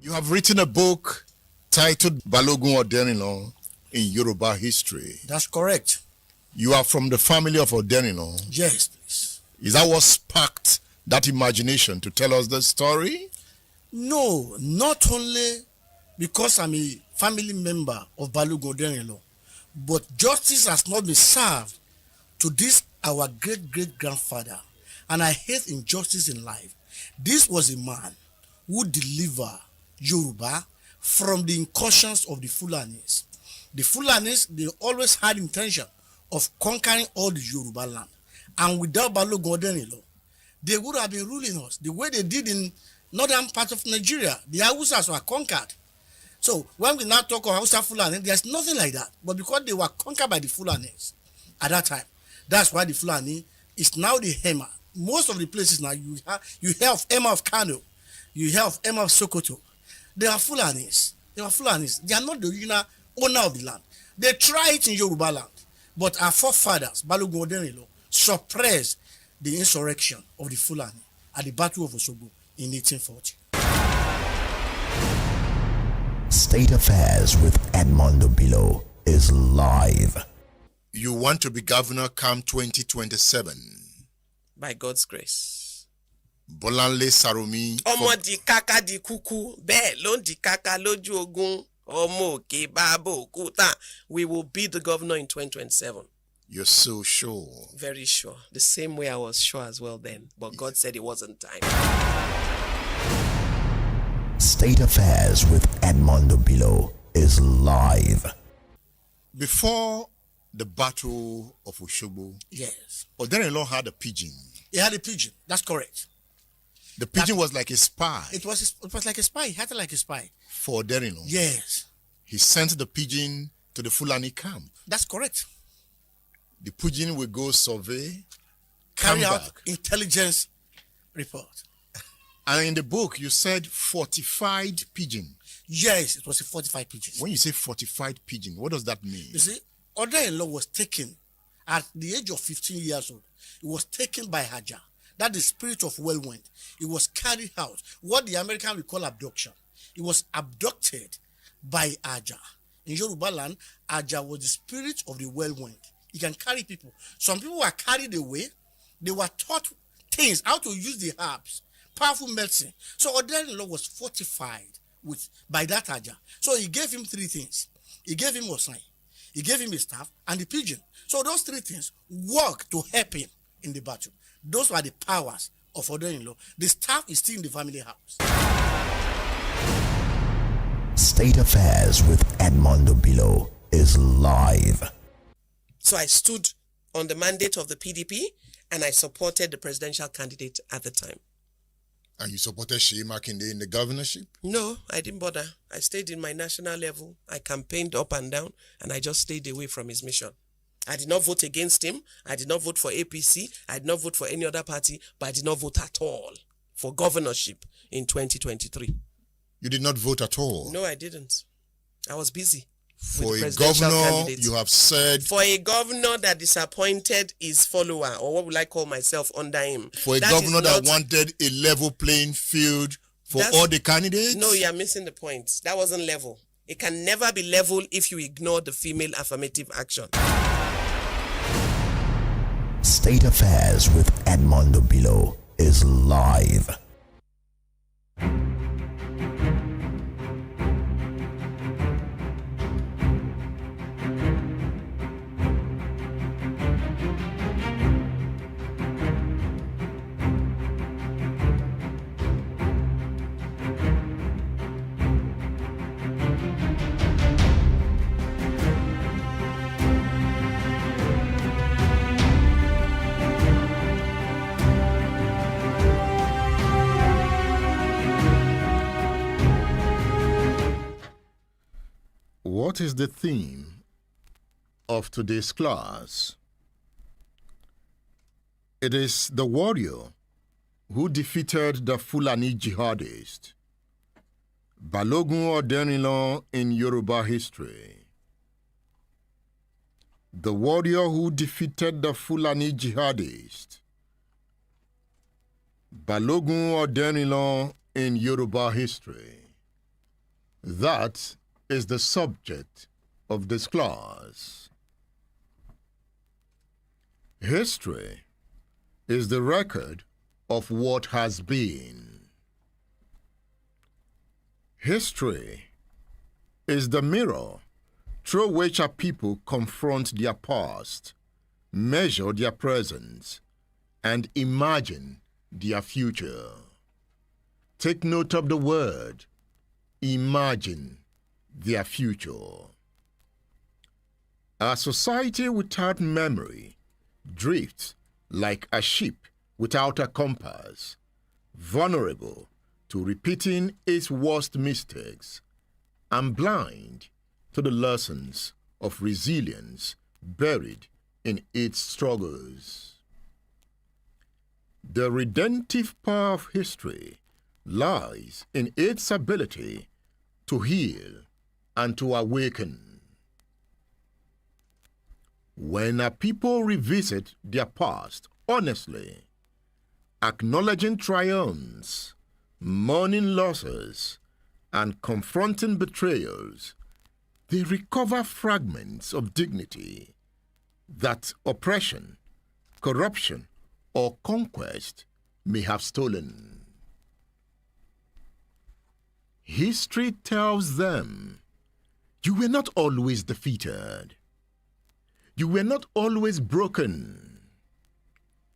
You have written a book titled Balogun Oderinlo in Yoruba history. That's correct. You are from the family of Oderinlo. Yes, please. Is that what sparked that imagination to tell us the story? No, not only because I'm a family member of Balogun Oderinlo, but justice has not been served to this our great-great-grandfather, and I hate injustice in life. This was a man who delivered Yoruba from the incursions of the Fulanis. The Fulanis, they always had intention of conquering all the Yoruba land, and without Balogun Oderinlo, they would have been ruling us the way they did in northern part of Nigeria. The Hausas were conquered. So when we now talk of Hausa Fulani, there's nothing like that. But because they were conquered by the Fulanis at that time, that's why the Fulani is now the Hema. Most of the places now you hear of Hema of Kano, you hear of Hema of Sokoto. They are Fulanis. They are Fulanis. They are not the original owner of the land. They try it in Yoruba land, but our forefathers, Balogun Oderinlo, suppressed the insurrection of the Fulani at the Battle of Osogbo in 1840. State Affairs with Edmondo Bilo is live. You want to be governor come 2027. By God's grace. Bolanle Sarumi. Ọmọ di kaka di kuku, bẹ́ẹ̀ ló ń di kaka lójú ogun. Ọmọ òkè bàbá òkúta. We will be the governor in 2027. You're so sure. Very sure. The same way I was sure as well then. But God said it wasn't time. State Affairs with Edmondo Bilo is live. Before the Battle of Osogbo, Yes. Oderinlo had a pigeon. He had a pigeon. That's correct. The pigeon was like a spy. It was like a spy. He acted like a spy. For Oderinlo. Yes. He sent the pigeon to the Fulani camp. That's correct. The pigeon will go survey, Carry come out back. intelligence report. And in the book, you said fortified pigeon. Yes, it was a 45 pigeons. When you say fortified pigeon, what does that mean? You see, Oderinlo was taken at the age of 15 years old. He was taken by Haja. That the spirit of whirlwind. He was carried out. What the American will call abduction. He was abducted by Haja. In Yoruba land, Haja was the spirit of the whirlwind. He can carry people. Some people were carried away. They were taught things, how to use the herbs, powerful medicine. So Oderinlo was fortified by that Haja. So he gave him three things. He gave him Osai, he gave him a staff, and the pigeon. So those three things worked to help him in the battle. Those were the powers of Oderinlo. The staff is still in the family house. State Affairs with Edmondo Bilo is live. So I stood on the mandate of the PDP and I supported the presidential candidate at the time. And you supported Sheyi Makinde in the governorship? No, I didn't bother. I stayed in my national level. I campaigned up and down and I just stayed away from his mission. I did not vote against him. I did not vote for APC. I did not vote for any other party, but I did not vote at all for governorship in 2023. You did not vote at all? No, I didn't. I was busy. For a governor, you have said... For a governor that disappointed his follower, or what would I call myself under him. For a governor that wanted a level playing field for all the candidates? No, you are missing the point. That wasn't level. It can never be level if you ignore the female affirmative action. State Affairs with Edmondo Bilo is live. What is the theme of today's class? It is the warrior who defeated the Fulani jihadist. Balogun Oderinlo in Yoruba history. The warrior who defeated the Fulani jihadist. Balogun Oderinlo in Yoruba history. That is the subject of this class. History is the record of what has been. History is the mirror through which a people confront their past, measure their present, and imagine their future. Take note of the word, imagine their future. A society without memory drifts like a ship without a compass, vulnerable to repeating its worst mistakes, and blind to the lessons of resilience buried in its struggles. The redemptive power of history lies in its ability to heal and to awaken. When a people revisit their past honestly, acknowledging triumphs, mourning losses, and confronting betrayals, they recover fragments of dignity that oppression, corruption, or conquest may have stolen. History tells them, you were not always defeated. You were not always broken.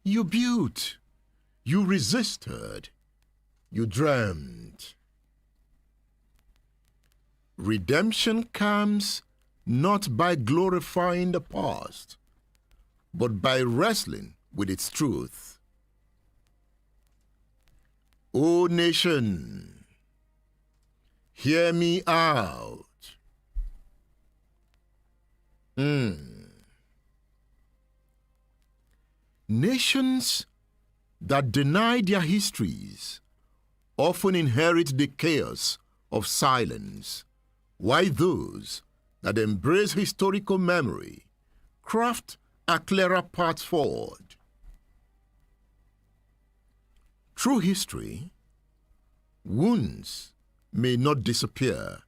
You built. You resisted. You dreamed. Redemption comes not by glorifying the past, but by wrestling with its truth. O nation, hear me out. Nations that deny their histories often inherit the chaos of silence, while those that embrace historical memory craft a clearer path forward. Through history, wounds may not disappear,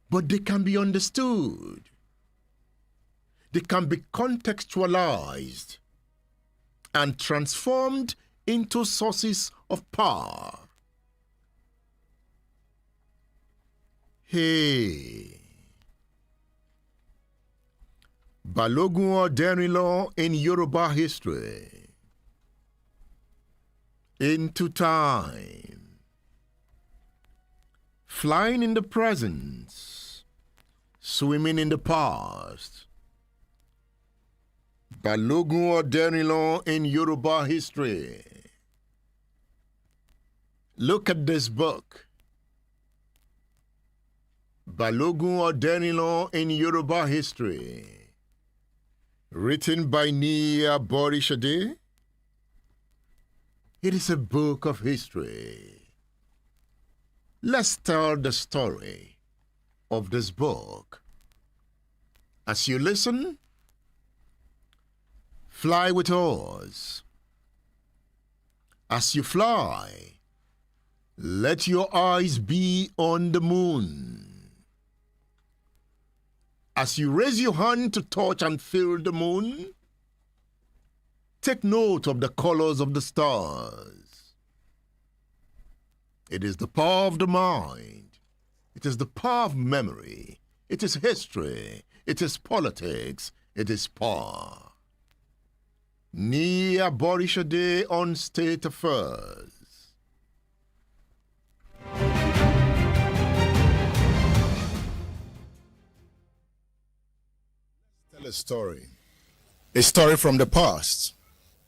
but they can be understood. They can be contextualized and transformed into sources of power. Hey. Balogun Oderinlo in Yoruba history. Into time. Flying in the present. Swimming in the past. Balogun Oderinlo in Yoruba history. Look at this book. Balogun Oderinlo in Yoruba history. Written by Nia Borishade. It is a book of history. Let's tell the story of this book. As you listen, fly with us. As you fly, let your eyes be on the moon. As you raise your hand to touch and feel the moon, take note of the colors of the stars. It is the power of the mind. It is the power of memory. It is history. It is politics. It is power. Nia Borishade on State Affairs. Tell a story from the past,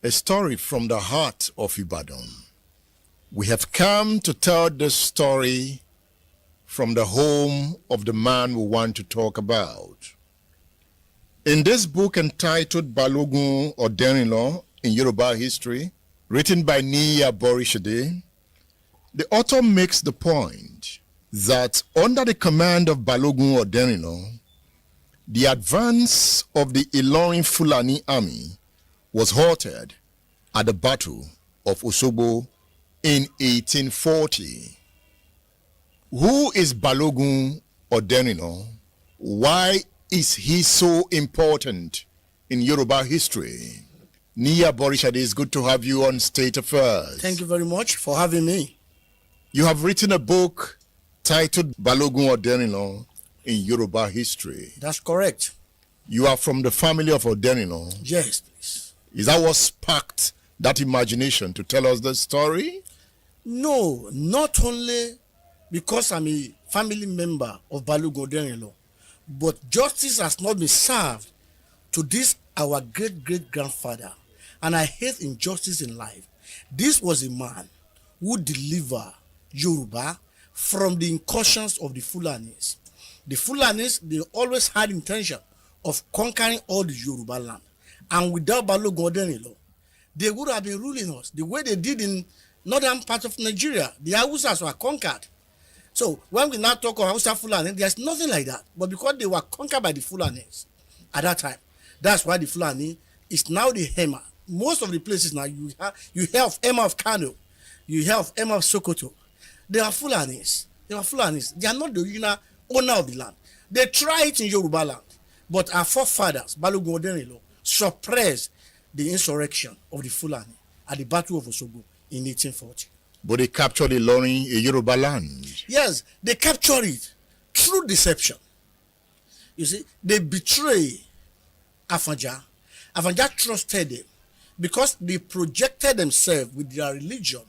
a story from the heart of Ibadan. We have come to tell this story from the home of the man we want to talk about. In this book entitled Balogun Oderinlo in Yoruba History, written by Nia Borishade, the author makes the point that under the command of Balogun Oderinlo, the advance of the Ilorin Fulani army was halted at the Battle of Osogbo in 1840. Who is Balogun Oderinlo, why is he so important in Yoruba history? Nia Borishade, it's good to have you on State Affairs. Thank you very much for having me. You have written a book titled Balogun Oderinlo in Yoruba history. That's correct. You are from the family of Oderinlo. Yes, please. Is that what sparked that imagination to tell us the story? No, not only because I'm a family member of Balogun Oderinlo, but justice has not been served to this our great-great-grandfather, and I hate injustice in life. This was a man who delivered Yoruba from the incursions of the Fulanis. The Fulanis, they always had intention of conquering all the Yoruba land, and without Balogun Oderinlo, they would have been ruling us the way they did in northern part of Nigeria. The Hausas were conquered. So when we now talk of Hausa Fulani, there's nothing like that. But because they were conquered by the Fulanis at that time, that's why the Fulani is now the Hema. Most of the places now you hear of Hema of Kano, you hear of Hema of Sokoto. They are Fulanis. They are Fulanis. They are not the original owner of the land. They tried it in Yoruba land, but our forefathers, Balogun Oderinlo, suppressed the insurrection of the Fulani at the Battle of Osogbo in 1840. But they captured Ilorin, a Yoruba land. Yes, they captured it through deception. You see, they betray Afanja. Afanja trusted them because they projected themselves with their religion,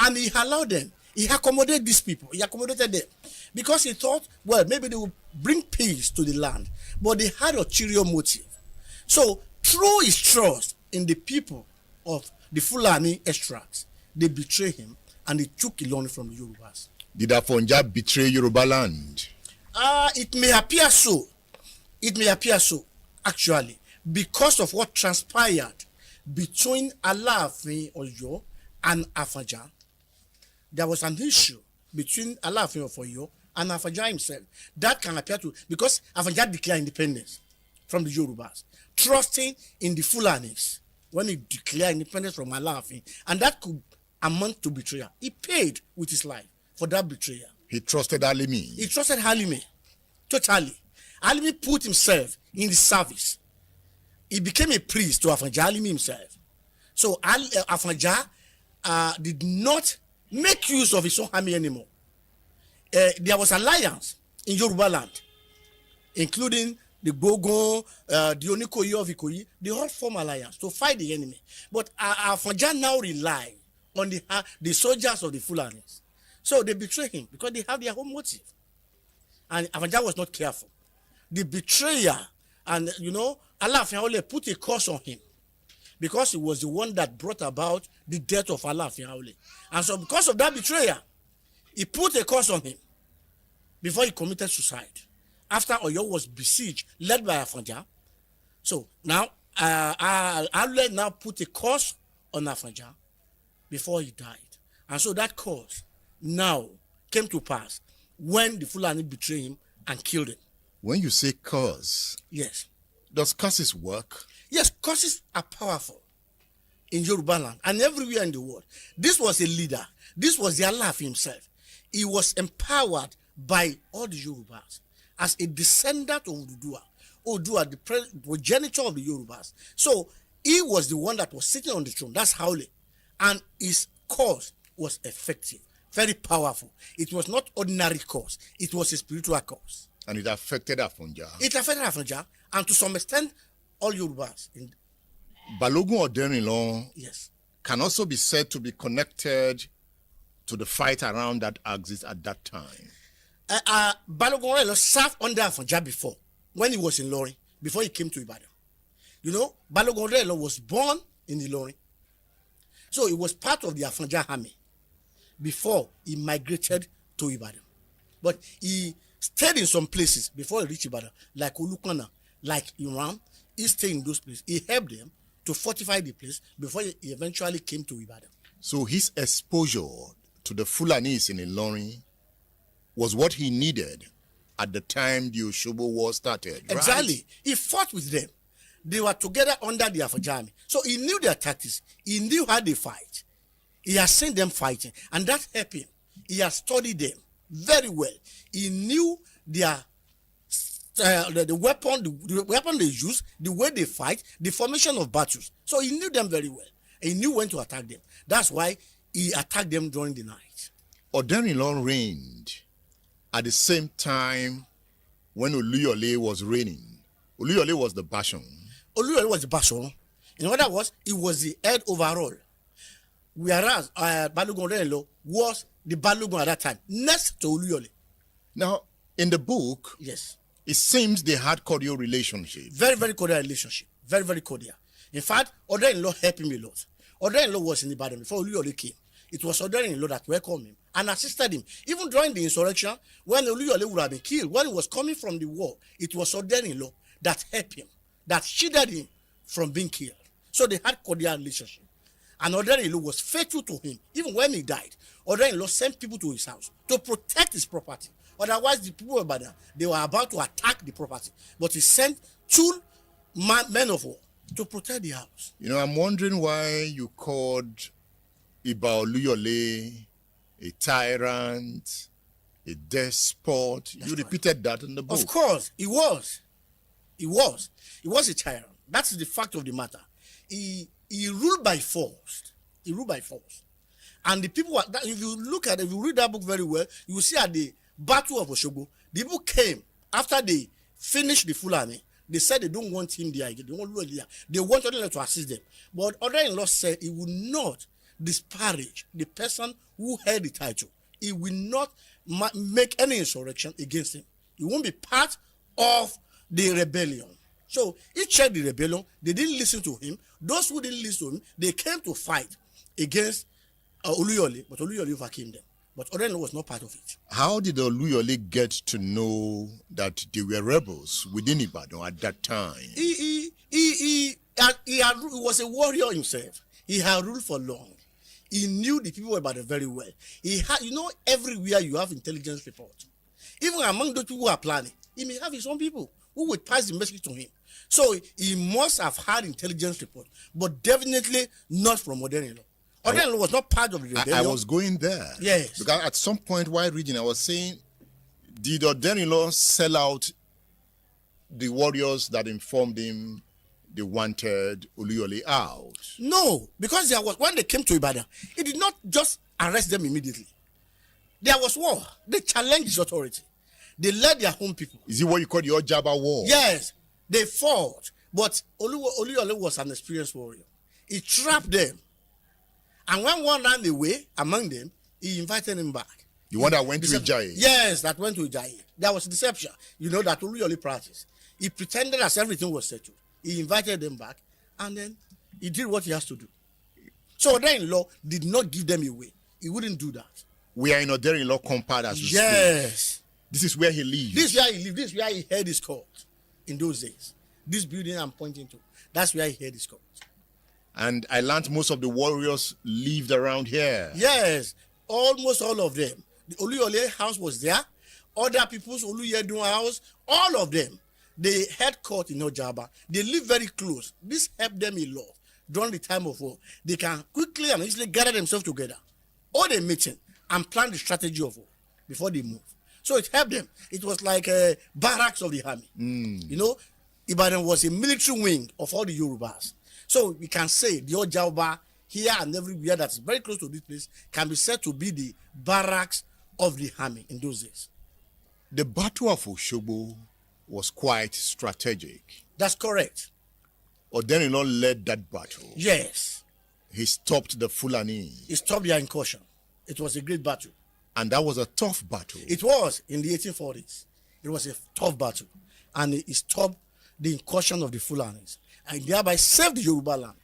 and he allowed them. He accommodated these people. He accommodated them because he thought, well, maybe they will bring peace to the land, but they had ulterior motive. So, through his trust in the people of the Fulani extracts, they betrayed him and they took Ilorin from the Yorubas. Did Afanja betray Yoruba land? It may appear so. It may appear so, actually, because of what transpired between Alaafin Oyo and Afanja. There was an issue between Alaafin of Oyo and Afanja himself. That can appear to, because Afanja declared independence from the Yorubas, trusting in the Fulanis when he declared independence from Alaafin, and that could amount to betrayal. He paid with his life for that betrayal. He trusted Alimi. He trusted Halime totally. Halime put himself in the service. He became a priest to Afanja Halime himself. So Afanja did not make use of his own army anymore. There was alliance in Yoruba land, including the Bogon, the Onikoyi of Ikoyi. They all form alliance to fight the enemy. But Afanja now rely on the soldiers of the Fulanis. So they betray him because they have their own motive. And Afanja was not careful. The betrayer, and Alaafin Aole put a curse on him because he was the one that brought about the death of Alaafin Aole. And so because of that betrayal, he put a curse on him before he committed suicide. After Oyo was besieged, led by Afanja. So now, Aole now put a curse on Afanja before he died. And so that curse now came to pass when the Fulani betrayed him and killed him. When you say curse, Yes. does curses work? Yes, curses are powerful in Yoruba land and everywhere in the world. This was a leader. This was the Allah himself. He was empowered by all the Yorubas as a descendant of Odua. Odua, the progenitor of the Yorubas. So he was the one that was sitting on the throne. That's Haole. And his cause was effective, very powerful. It was not ordinary cause. It was a spiritual cause. And it affected Afanja. It affected Afanja, and to some extent, all Yorubas. Balogun Oderinlo Yes. can also be said to be connected to the fight around that axis at that time. Balogun Oderinlo served under Afanja before, when he was in Ilorin, before he came to Ibadan. Balogun Oderinlo was born in Ilorin. So he was part of the Afanja army before he migrated to Ibadan. But he stayed in some places before he reached Ibadan, like Olukana, like Iran. He stayed in those places. He helped them to fortify the place before he eventually came to Ibadan. So his exposure to the Fulanis in Ilorin was what he needed at the time the Osogbo War started, right? Exactly. He fought with them. They were together under the Afanja army. So he knew their tactics. He knew how they fight. He has seen them fighting, and that helped him. He has studied them very well. He knew their the weapon they use, the way they fight, the formation of battles. So he knew them very well. He knew when to attack them. That's why he attacked them during the night. Oderinlo reigned at the same time when Oluyole was reigning. Oluyole was the Bashon. Oluyole was the Bashon. In other words, he was the head overall. Whereas Balogun Oderinlo was the Balogun at that time, next to Oluyole. Now, in the book, yes, it seems they had cordial relationship. Very, very cordial relationship. Very, very cordial. In fact, Oderinlo helped him a lot. Oderinlo was in Ibadan before Oluyole came. It was Oderinlo that welcomed him and assisted him. Even during the insurrection, when Oluyole would have been killed, when he was coming from the war, it was Oderinlo that helped him, that shielded him from being killed. So they had cordial relationship. And Oderinlo was faithful to him. Even when he died, Oderinlo sent people to his house to protect his property. Otherwise, the people of Ibadan, they were about to attack the property. But he sent 2 men of war to protect the house. You know, I'm wondering why you called Iba Oluyole a tyrant, a despot. That's you right. repeated that in the book. Of course, he was. He was a tyrant. That's the fact of the matter. He ruled by force. He ruled by force. And the people, if you read that book very well, you will see at the Battle of Osogbo, the people came after they finished the Fulani. They said they don't want him there again. They want Oderinlo to assist them. But Oderinlo said he would not disparage the person who held the title. He will not make any insurrection against him. He won't be part of the rebellion. So he checked the rebellion. They didn't listen to him. Those who didn't listen to him, they came to fight against Oluyole, but Oluyole overcame them. But Oderinlo was not part of it. How did Oluyole get to know that they were rebels within Ibadan at that time? He was a warrior himself. He had ruled for long. He knew the people about it very well. He had, everywhere you have intelligence report. Even among those people who are planning, he may have his own people who would pass the message to him. So he must have had intelligence report, but definitely not from Oderinlo. Oderinlo was not part of the rebellion. I was going there. Yes. Because at some point while reading, I was saying, did Oderinlo sell out the warriors that informed him they wanted Oluyole out? No, because when they came to Ibadan, he did not just arrest them immediately. There was war. They challenged his authority. They led their own people. Is it what you call the Ojaba War? Yes, they fought. But Oluyole was an experienced warrior. He trapped them. And when one ran away among them, he invited him back. The one that went to Ijayi? Yes, that went to Ijayi. There was deception. That Oluyole practiced. He pretended as everything was settled. He invited them back, and then he did what he has to do. So Oderinlo did not give them away. He wouldn't do that. We are in Oderinlo compound as we speak. Yes. This is where he lives. This is where he lived. This is where he held his court in those days. This building I'm pointing to, that's where he held his court. And I learned most of the warriors lived around here. Yes, almost all of them. The Oluyole house was there. Other people's Oluyedun house, all of them. They had court in Ojaba. They live very close. This helped them a lot during the time of war. They can quickly and easily gather themselves together, hold a meeting, and plan the strategy of war before they move. So it helped them. It was like a barracks of the army. Ibadan was a military wing of all the Yorubas. So we can say the Ojaba here and everywhere that is very close to this place can be said to be the barracks of the army in those days. The Battle of Osogbo was quite strategic. That's correct. Oderinlo led that battle. Yes. He stopped the Fulani. He stopped their incursion. It was a great battle. And that was a tough battle. It was in the 1840s. It was a tough battle. And he stopped the incursion of the Fulanis and thereby saved the Yoruba land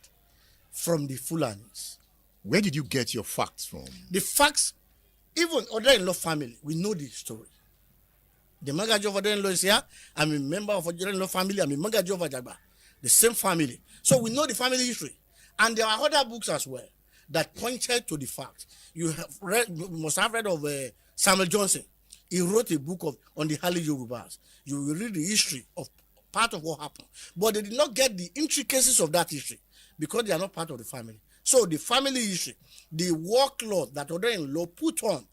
from the Fulanis. Where did you get your facts from? The facts, even Oderinlo family, we know the story. The Magaji of Oderinlo is here. I'm a member of Oderinlo family. I'm a Magaji of Ajagba. The same family. So we know the family history. And there are other books as well that pointed to the fact. You must have read of Samuel Johnson. He wrote a book on the early Yorubas. You will read the history of part of what happened. But they did not get the intricacies of that history because they are not part of the family. So the family history, the war cloth that Oderinlo put on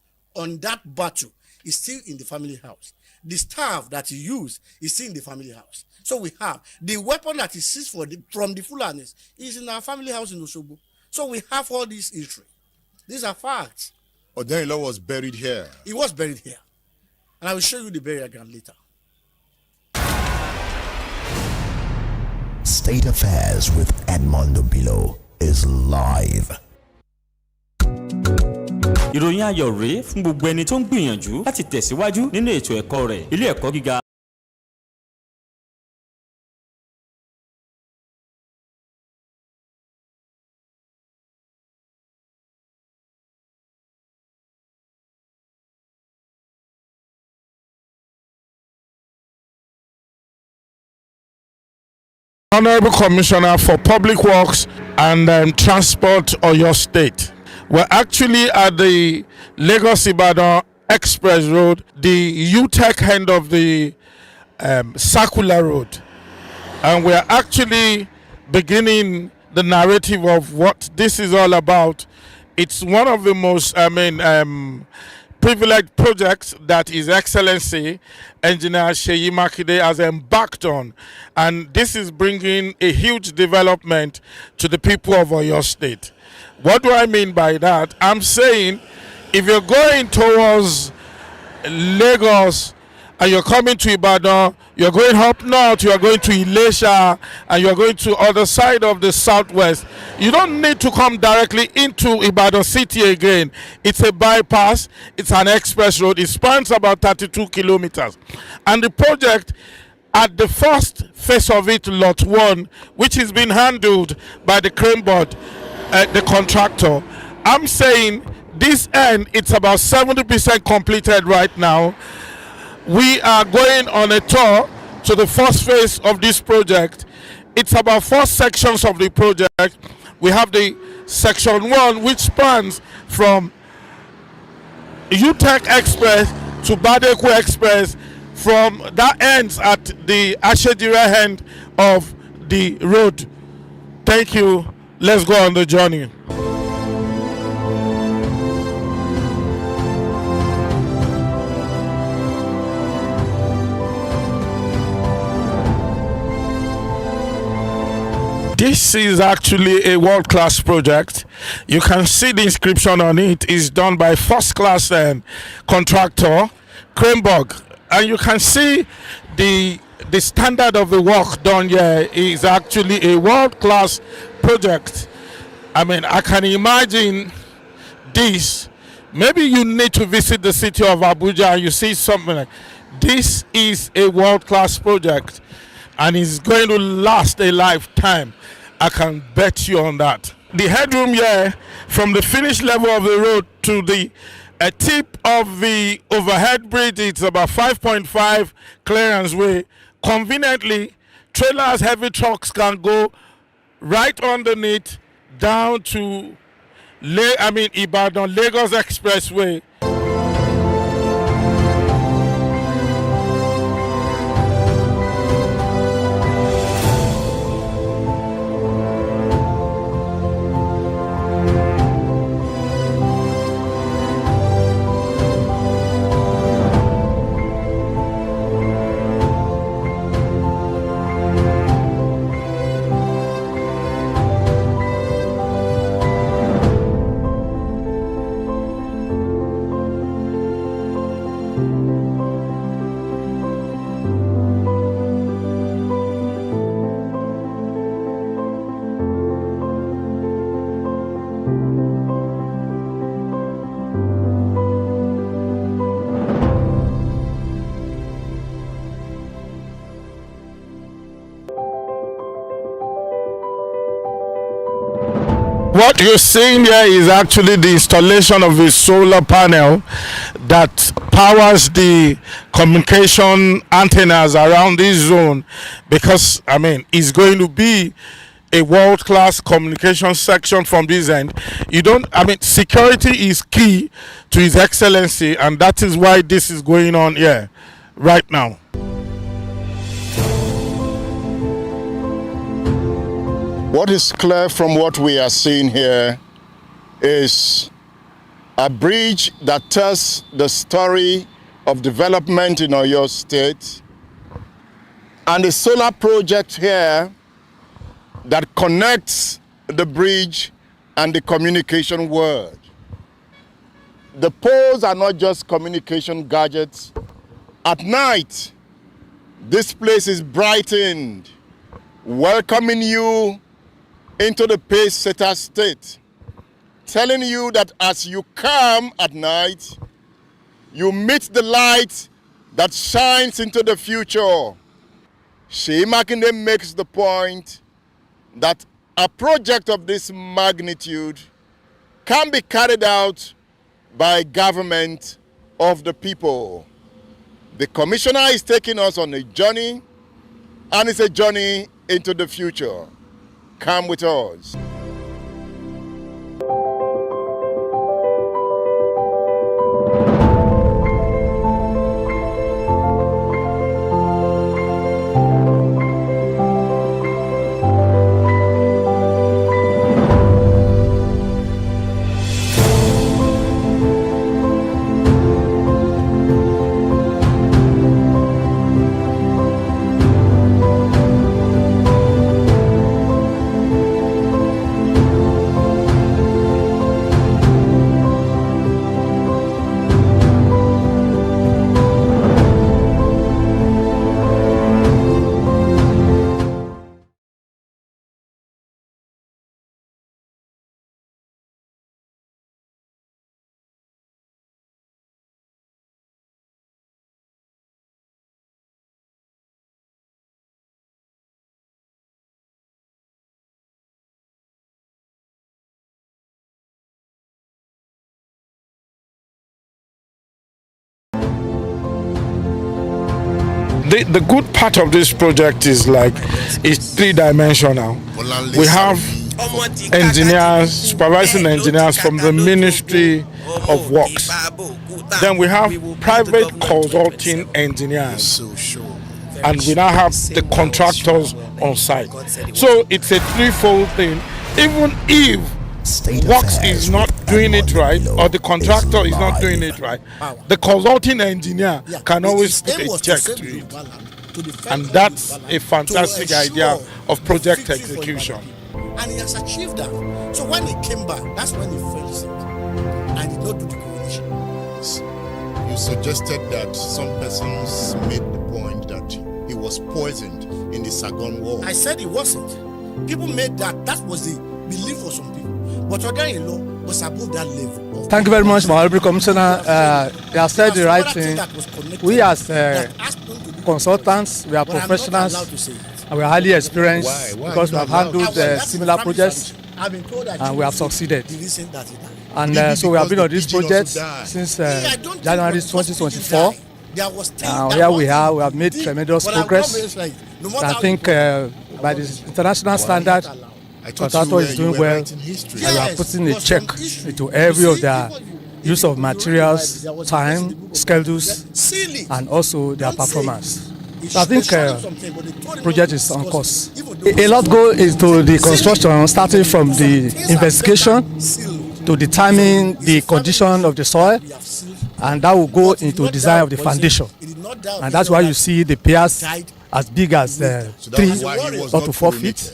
that battle is still in the family house. The staff that he used is still in the family house. So we have the weapon that he seized from the Fulanis is in our family house in Osogbo. So we have all this history. These are facts. Oderinlo was buried here. He was buried here. And I will show you the burial ground later. State Affairs with Edmondo Bilo is live. Ìròyìn ayọ̀ rèé fún gbogbo ẹni tó ń gbìyànjú láti tẹ̀síwájú nínú ètò ẹ̀kọ́ rẹ̀ ilé ẹ̀kọ́ gíga. Honorable Commissioner for Public Works and Transport, Oyo State. We're actually at the Lagos-Ibadan Express Road, the UTEC end of the Circular Road. And we're actually beginning the narrative of what this is all about. It's one of the most, privileged projects that His Excellency Engineer Seyi Makinde has embarked on, and this is bringing a huge development to the people of Oyo State. What do I mean by that? I'm saying if you're going towards Lagos and you're coming to Ibadan, you're going up north, you're going to Ilesha, and you're going to other side of the southwest, you don't need to come directly into Ibadan city again. It's a bypass, it's an express road, it spans about 32 kilometers. And the project, at the first phase of it, lot 1, which is being handled by the crane board, the contractor, I'm saying this end, it's about 70% completed right now. We are going on a tour to the first phase of this project. It's about 4 sections of the project. We have the section 1, which spans from UTEC Express to Badeku Express. From that ends at the Ashedira end of the road. Thank you. Let's go on the journey. This is actually a world-class project. You can see the inscription on it is done by first-class contractor, Krenberg. And you can see the standard of the work done here is actually a world-class project. I mean, I can imagine this. Maybe you need to visit the city of Abuja and you see something like this. Is a world-class project and it's going to last a lifetime. I can bet you on that. The headroom here from the finish level of the road to the tip of the overhead bridge, it's about 5.5 clearance way. Conveniently, trailers, heavy trucks can go right underneath down to Ibadan Lagos Expressway. What you're seeing here is actually the installation of a solar panel that powers the communication antennas around this zone, because I mean it's going to be a world-class communication section from this end. Security is key to His Excellency, and that is why this is going on here right now. What is clear from what we are seeing here is a bridge that tells the story of development in Oyo State, and a solar project here that connects the bridge and the communication world. The poles are not just communication gadgets. At night, this place is brightened, welcoming you into the pace-setter state, telling you that as you come at night, you meet the light that shines into the future. Seyi Makinde makes the point that a project of this magnitude can be carried out by government of the people. The commissioner is taking us on a journey, and it's a journey into the future. Come with us. The good part of this project is like it's three-dimensional. We have engineers, supervising engineers from the Ministry of Works. Then we have private consulting engineers. And we now have the contractors on site. So it's a threefold thing. Even if Works is not doing it right, or the contractor is not doing it right, the consulting engineer can always put a check to it. And that's a fantastic idea of project execution. And he has achieved that. So when he came back, that's when he fell sick and did not do the coronation. You suggested that some persons made the point that he was poisoned in the Sargon War. I said he wasn't. People made that was the belief of some people. But Oderinlo was above that level. Thank you very much, my Honorable Commissioner. You have said the right thing. We as consultants, we are professionals, and we are highly experienced because we have handled similar projects and we have succeeded. And so we have been on this project since January 2024. Here we have made tremendous progress. I think by the international standard, contractor is doing well, and we are putting a check into every of their use of materials, time, schedules, and also their performance. So I think the project is on course. A lot goes into the construction, starting from the investigation to determine the condition of the soil, and that will go into design of the foundation. And that's why you see the piers as big as 3 up to 4 feet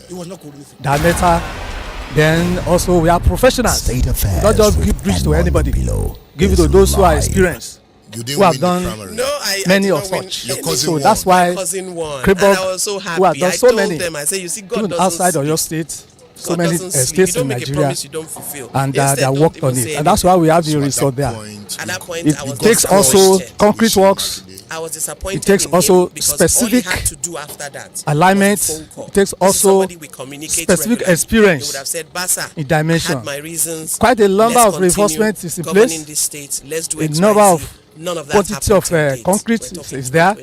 diameter. Then also we are professionals, not just give bridge to anybody, give it to those who are experienced, who have done many of such. So that's why Kribok, who have done so many, even outside of your state, so many states in Nigeria, and they have worked on it, and that's why we have the result there. It takes also concrete works. It takes also specific alignment. It takes also specific experience in dimension. Quite a number of reinforcement is in place. A number of quantity of concrete is there,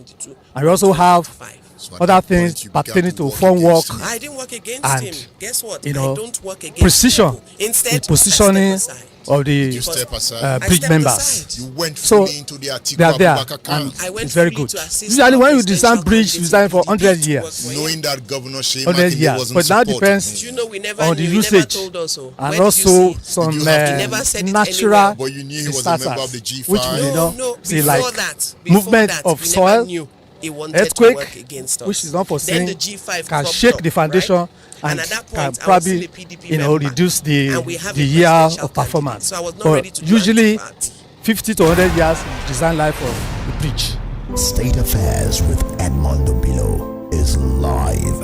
and we also have other things pertaining to formwork and precision in positioning of the You step aside. bridge members. You went So fully into the Atiku they are there, Abubakar and camp, I went it's very fully good. to assist Usually, when you Northeast design Central bridge, you design for Community 100 to years. work for him. knowing that Governor Shea 100 Makinde years, wasn't but now supporting depends him. You know, we never on knew. the He never usage told us so. and Where did also you see? some Did you have to- He never said it natural anywhere. But you knew he was a member of the disasters, G5. which we No, don't No, see, before like that, movement of we soil, never knew he wanted earthquake, to work against us. which is not foreseen, Then the G5 can cropped shake up, the foundation, right? and at that can point, I was probably, still a PDP member, reduce the and we have a year presidential of performance. candidate, so I was not But ready to do usually, anti-party. 50 to 100 years is design life of the bridge. State Affairs with Edmondo Bilo is live.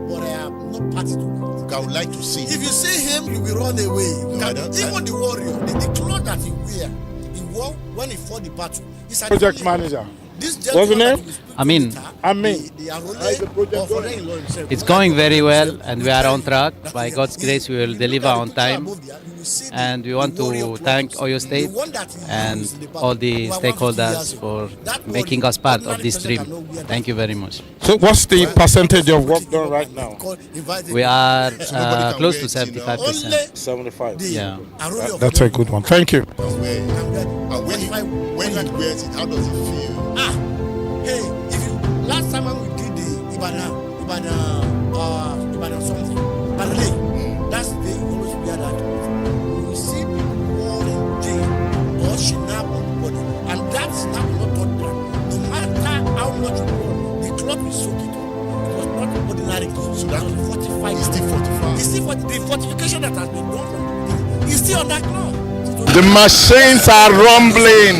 But I am not party to it. I would like to see If you see him, you will run away. I don't- Even the warrior, the cloth that he wore when he fought the battle. He's Project manager. This What's the name? Amin. Amin. The Arole of Oderinlo himself. It's going very well, and we are on track. By God's grace, we will deliver on time. And we want to thank Oyo State and all the stakeholders for making us part of this dream. Thank you very much. So what's the percentage of work done right now? We are can close to wait, 75%. 75. Yeah. That's a good one. Thank you. And when he wears it, how does it feel? Hey, if you last time when we did the Ibadan something, that's the day you always wear that. You will see people wearing jail or shinab on the body, and that snap will not touch ground. No matter how much you wear, the cloth will soak it up. It was not ordinary cloth. So that was fortified. It's still fortified. It's still the fortification that has been done from the beginning. It's still on that cloth. The machines are rumbling.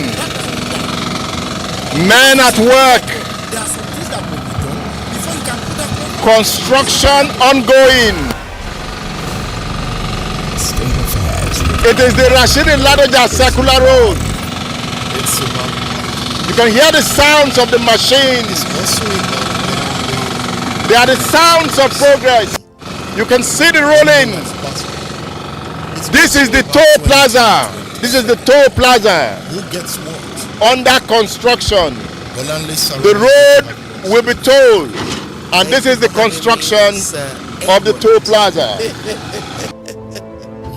Men at work. There are some things that will be done before you can put that cloth. Construction ongoing. State Affairs with It is the Rashidi Ladoja Circular Road. It's about You can hear the sounds of the machines. also about They are the sounds of progress. You can see the rolling. This is the toll plaza. This is the toll plaza who gets what. under construction. Bolanle Sarah- The road will be tolled, and this is the construction of the toll plaza.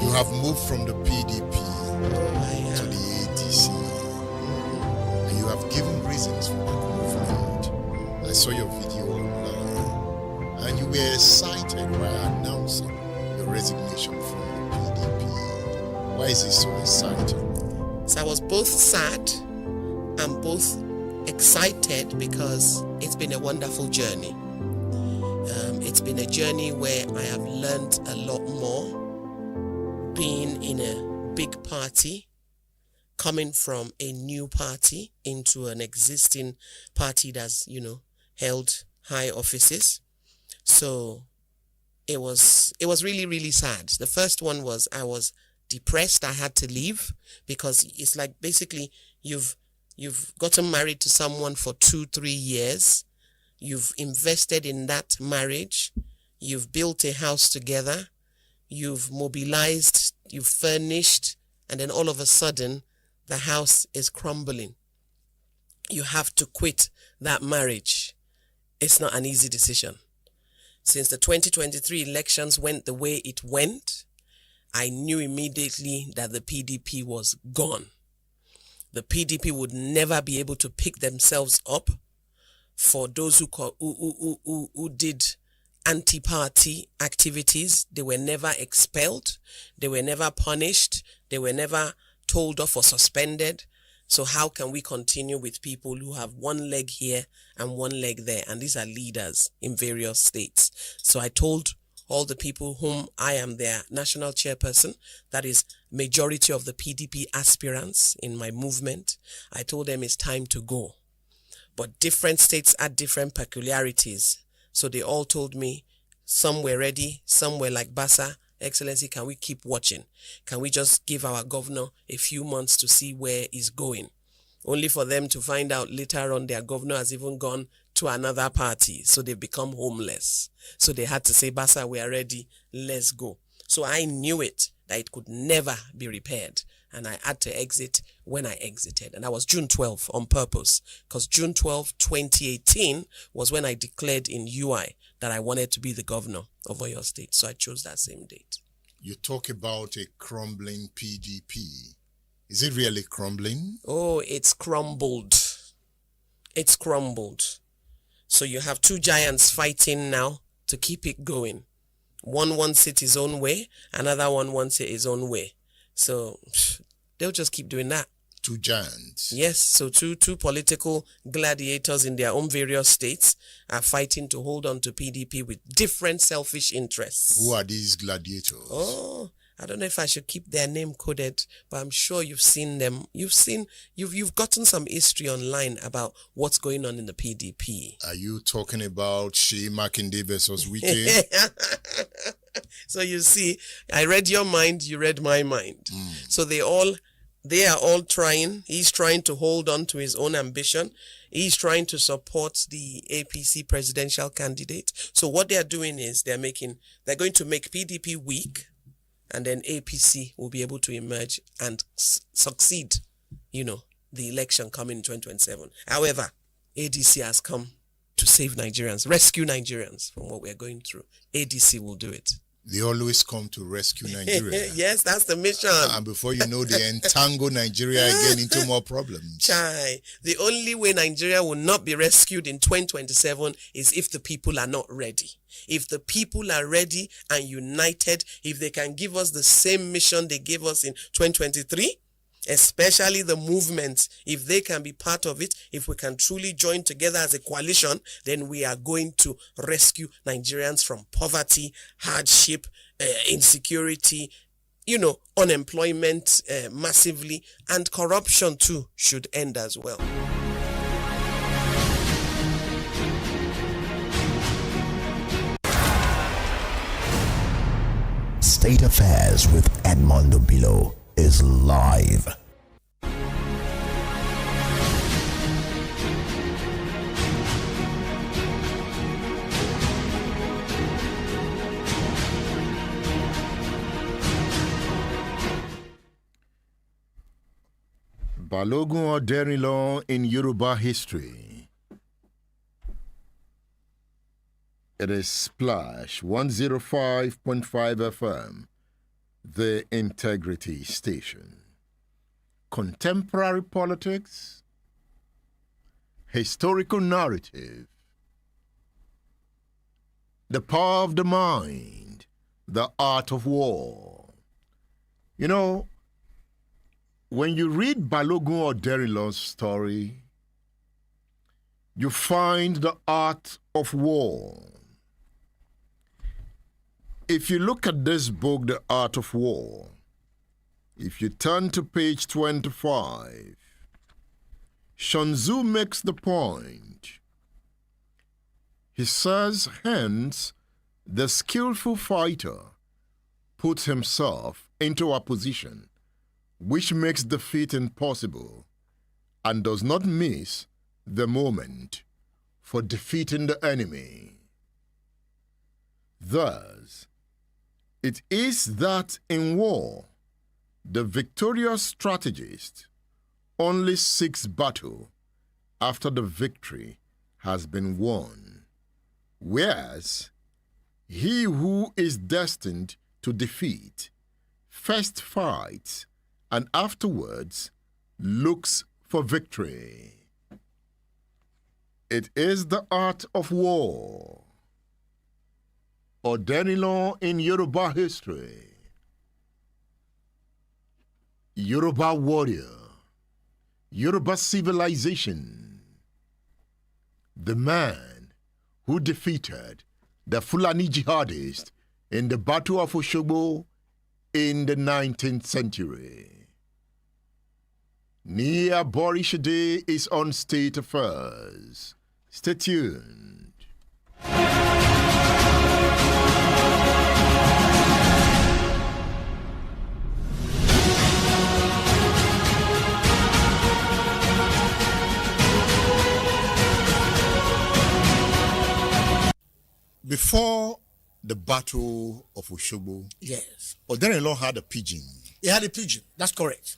You have moved from the PDP to the ADC, and you have given reasons for that movement. I saw your video online, and you were excited while announcing your resignation from the PDP. Why is it so exciting? So I was both sad and both excited because it's been a wonderful journey. It's been a journey where I have learned a lot more, being in a big party, coming from a new party into an existing party that's, held high offices. So it was really, really sad. The first one was I was depressed. I had to leave because it's like basically you've gotten married to someone for 2-3 years. You've invested in that marriage. You've built a house together. You've mobilized, you've furnished, and then all of a sudden the house is crumbling. You have to quit that marriage. It's not an easy decision. Since the 2023 elections went the way it went, I knew immediately that the PDP was gone. The PDP would never be able to pick themselves up. For those who did anti-party activities, they were never expelled, they were never punished, they were never told off or suspended. So how can we continue with people who have one leg here and one leg there? And these are leaders in various states. So I told all the people whom I am their national chairperson, that is majority of the PDP aspirants in my movement, I told them it's time to go. But different states had different peculiarities. So they all told me, some were ready, some were like, Basa, Excellency, can we keep watching? Can we just give our governor a few months to see where he's going? Only for them to find out later on their governor has even gone to another party. So they become homeless. So they had to say, Basa, we are ready, let's go. So I knew it, that it could never be repaired. And I had to exit when I exited. And that was June 12 on purpose. Because June 12, 2018 was when I declared in UI that I wanted to be the governor of Oyo State. So I chose that same date. You talk about a crumbling PDP. Is it really crumbling? Oh, it's crumbled. It's crumbled. So you have two giants fighting now to keep it going. One wants it his own way, another one wants it his own way. So they'll just keep doing that. Two giants. Yes, so two political gladiators in their own various states are fighting to hold on to PDP with different selfish interests. Who are these gladiators? Oh, I don't know if I should keep their name coded, but I'm sure you've seen them. You've gotten some history online about what's going on in the PDP. Are you talking about Sheyi Makinde versus Wike? So you see, I read your mind, you read my mind. So they are all trying. He's trying to hold on to his own ambition. He's trying to support the APC presidential candidate. So what they're doing is they're going to make PDP weak, and then APC will be able to emerge and succeed, the election coming in 2027. However, ADC has come to save Nigerians, rescue Nigerians from what we're going through. ADC will do it. They always come to rescue Nigeria. Yes, that's the mission. And before you know, they entangle Nigeria again into more problems. Chai, the only way Nigeria will not be rescued in 2027 is if the people are not ready. If the people are ready and united, if they can give us the same mission they gave us in 2023, especially the movement, if they can be part of it, if we can truly join together as a coalition, then we are going to rescue Nigerians from poverty, hardship, insecurity, unemployment massively, and corruption too should end as well. State Affairs with Edmondo Bilo is live. Balogun Oderinlo in Yoruba history. It is Splash 105.5 FM, the Integrity Station. Contemporary politics, historical narrative, the power of the mind, the art of war. When you read Balogun Oderinlo's story, you find the art of war. If you look at this book, The Art of War, if you turn to page 25, Sun Tzu makes the point. He says, hence, the skillful fighter puts himself into a position which makes defeat impossible and does not miss the moment for defeating the enemy. Thus, it is that in war, the victorious strategist only seeks battle after the victory has been won, whereas he who is destined to defeat first fights and afterwards looks for victory. It is the art of war. Oderinlo in Yoruba history. Yoruba warrior. Yoruba civilization. The man who defeated the Fulani Jihadist in the Battle of Osogbo in the 19th century. Nia Borishade is on State Affairs. Stay tuned. Before the Battle of Osogbo, Yes. Oderinlo had a pigeon. He had a pigeon. That's correct.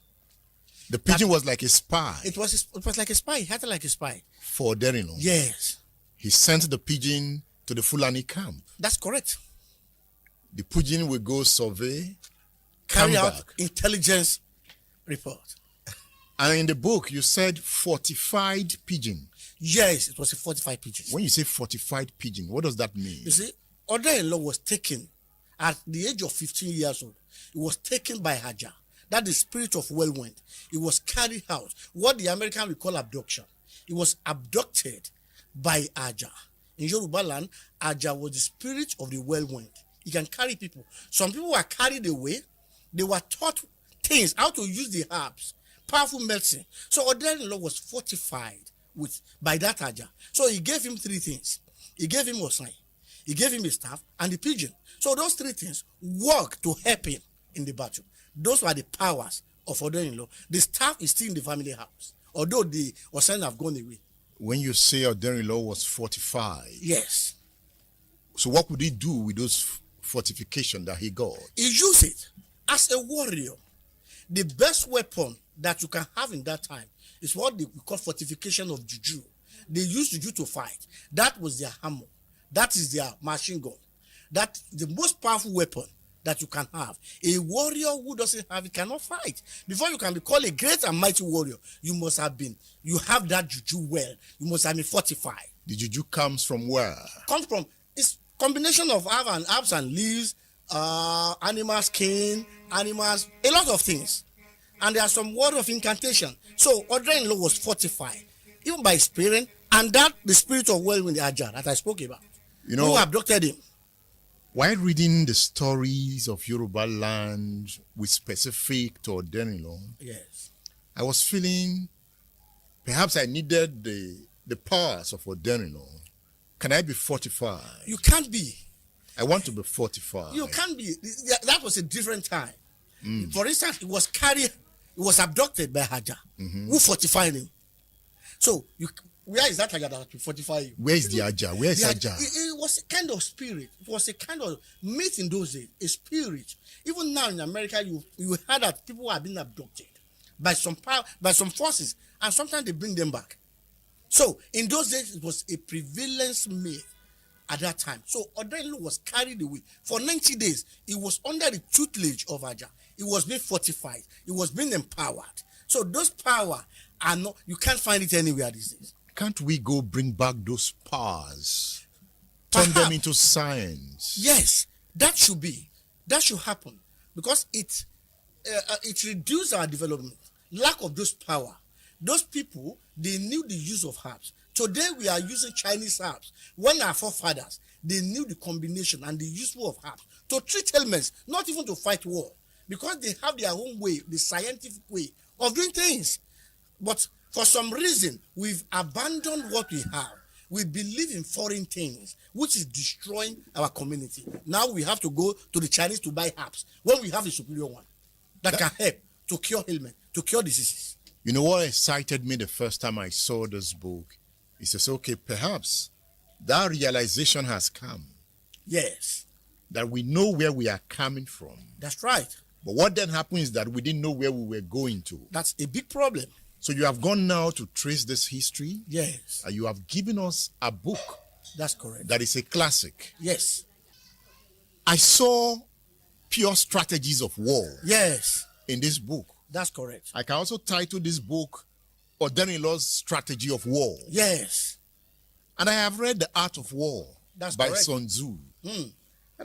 The pigeon was like a spy It was like a spy. He acted like a spy. for Oderinlo. Yes. He sent the pigeon to the Fulani camp. That's correct. The pigeon will go survey, carry come out back. intelligence report. And in the book, you said fortified pigeon. Yes, it was a 45 pigeons. When you say fortified pigeon, what does that mean? You see, Oderinlo was taken at the age of 15 years old. He was taken by Haja. That the spirit of whirlwind. He was carried out. What the American will call abduction. He was abducted by Haja. In Yoruba land, Haja was the spirit of the whirlwind. He can carry people. Some people were carried away. They were taught things, how to use the herbs, powerful medicine. So Oderinlo was fortified by that Haja. So he gave him three things. He gave him Osai, he gave him a staff, and the pigeon. So those three things work to help him in the battle. Those were the powers of Oderinlo. The staff is still in the family house, although the Osai have gone away. When you say Oderinlo was fortified, Yes. so what would he do with those fortification that he got? He used it as a warrior. The best weapon that you can have in that time is what they call fortification of juju. They used juju to fight. That was their hammer. That is their machine gun. That's the most powerful weapon that you can have. A warrior who doesn't have it cannot fight. Before you can be called a great and mighty warrior, you have that juju well. You must have been fortified. The juju comes from where? Comes from, it's combination of herbs and leaves, animal skin, animals, a lot of things. And there are some word of incantation. So Oderinlo was fortified, even by his parents, and that the spirit of whirlwind Haja that I spoke about, who abducted him. While reading the stories of Yoruba land with specific to Oderinlo, Yes. I was feeling perhaps I needed the powers of Oderinlo. Can I be fortified? You can't be. I want to be fortified. You can't be. That was a different time. For instance, he was abducted by Haja, who fortified him. So, where is that Haja that will fortify you? Where is the Haja? Where is Haja? It was a kind of spirit. It was a kind of myth in those days, a spirit. Even now in America, you heard that people are being abducted by some forces, and sometimes they bring them back. So, in those days, it was a prevalence myth at that time. So, Oderinlo was carried away. For 90 days, he was under the tutelage of Haja. He was being fortified. He was being empowered. So, those power are not, you can't find it anywhere these days. Can't we go bring back those powers? Turn them into science? Yes, that should happen, because it reduced our development. Lack of those power. Those people, they knew the use of herbs. Today we are using Chinese herbs. When our forefathers, they knew the combination and the useful of herbs to treat ailments, not even to fight war, because they have their own way, the scientific way of doing things. But for some reason, we've abandoned what we have. We believe in foreign things, which is destroying our community. Now we have to go to the Chinese to buy herbs when we have a superior one that can help to cure ailments, to cure diseases. You know what excited me the first time I saw this book? It says, okay, perhaps that realization has come. Yes. That we know where we are coming from. That's right. But what then happens is that we didn't know where we were going to. That's a big problem. So you have gone now to trace this history. Yes. And you have given us a book. That's correct. That is a classic. Yes. I saw pure strategies of war. Yes. In this book. That's correct. I can also title this book Oderinlo's Strategy of War. Yes. And I have read The Art of War. That's by correct. Sun Tzu. And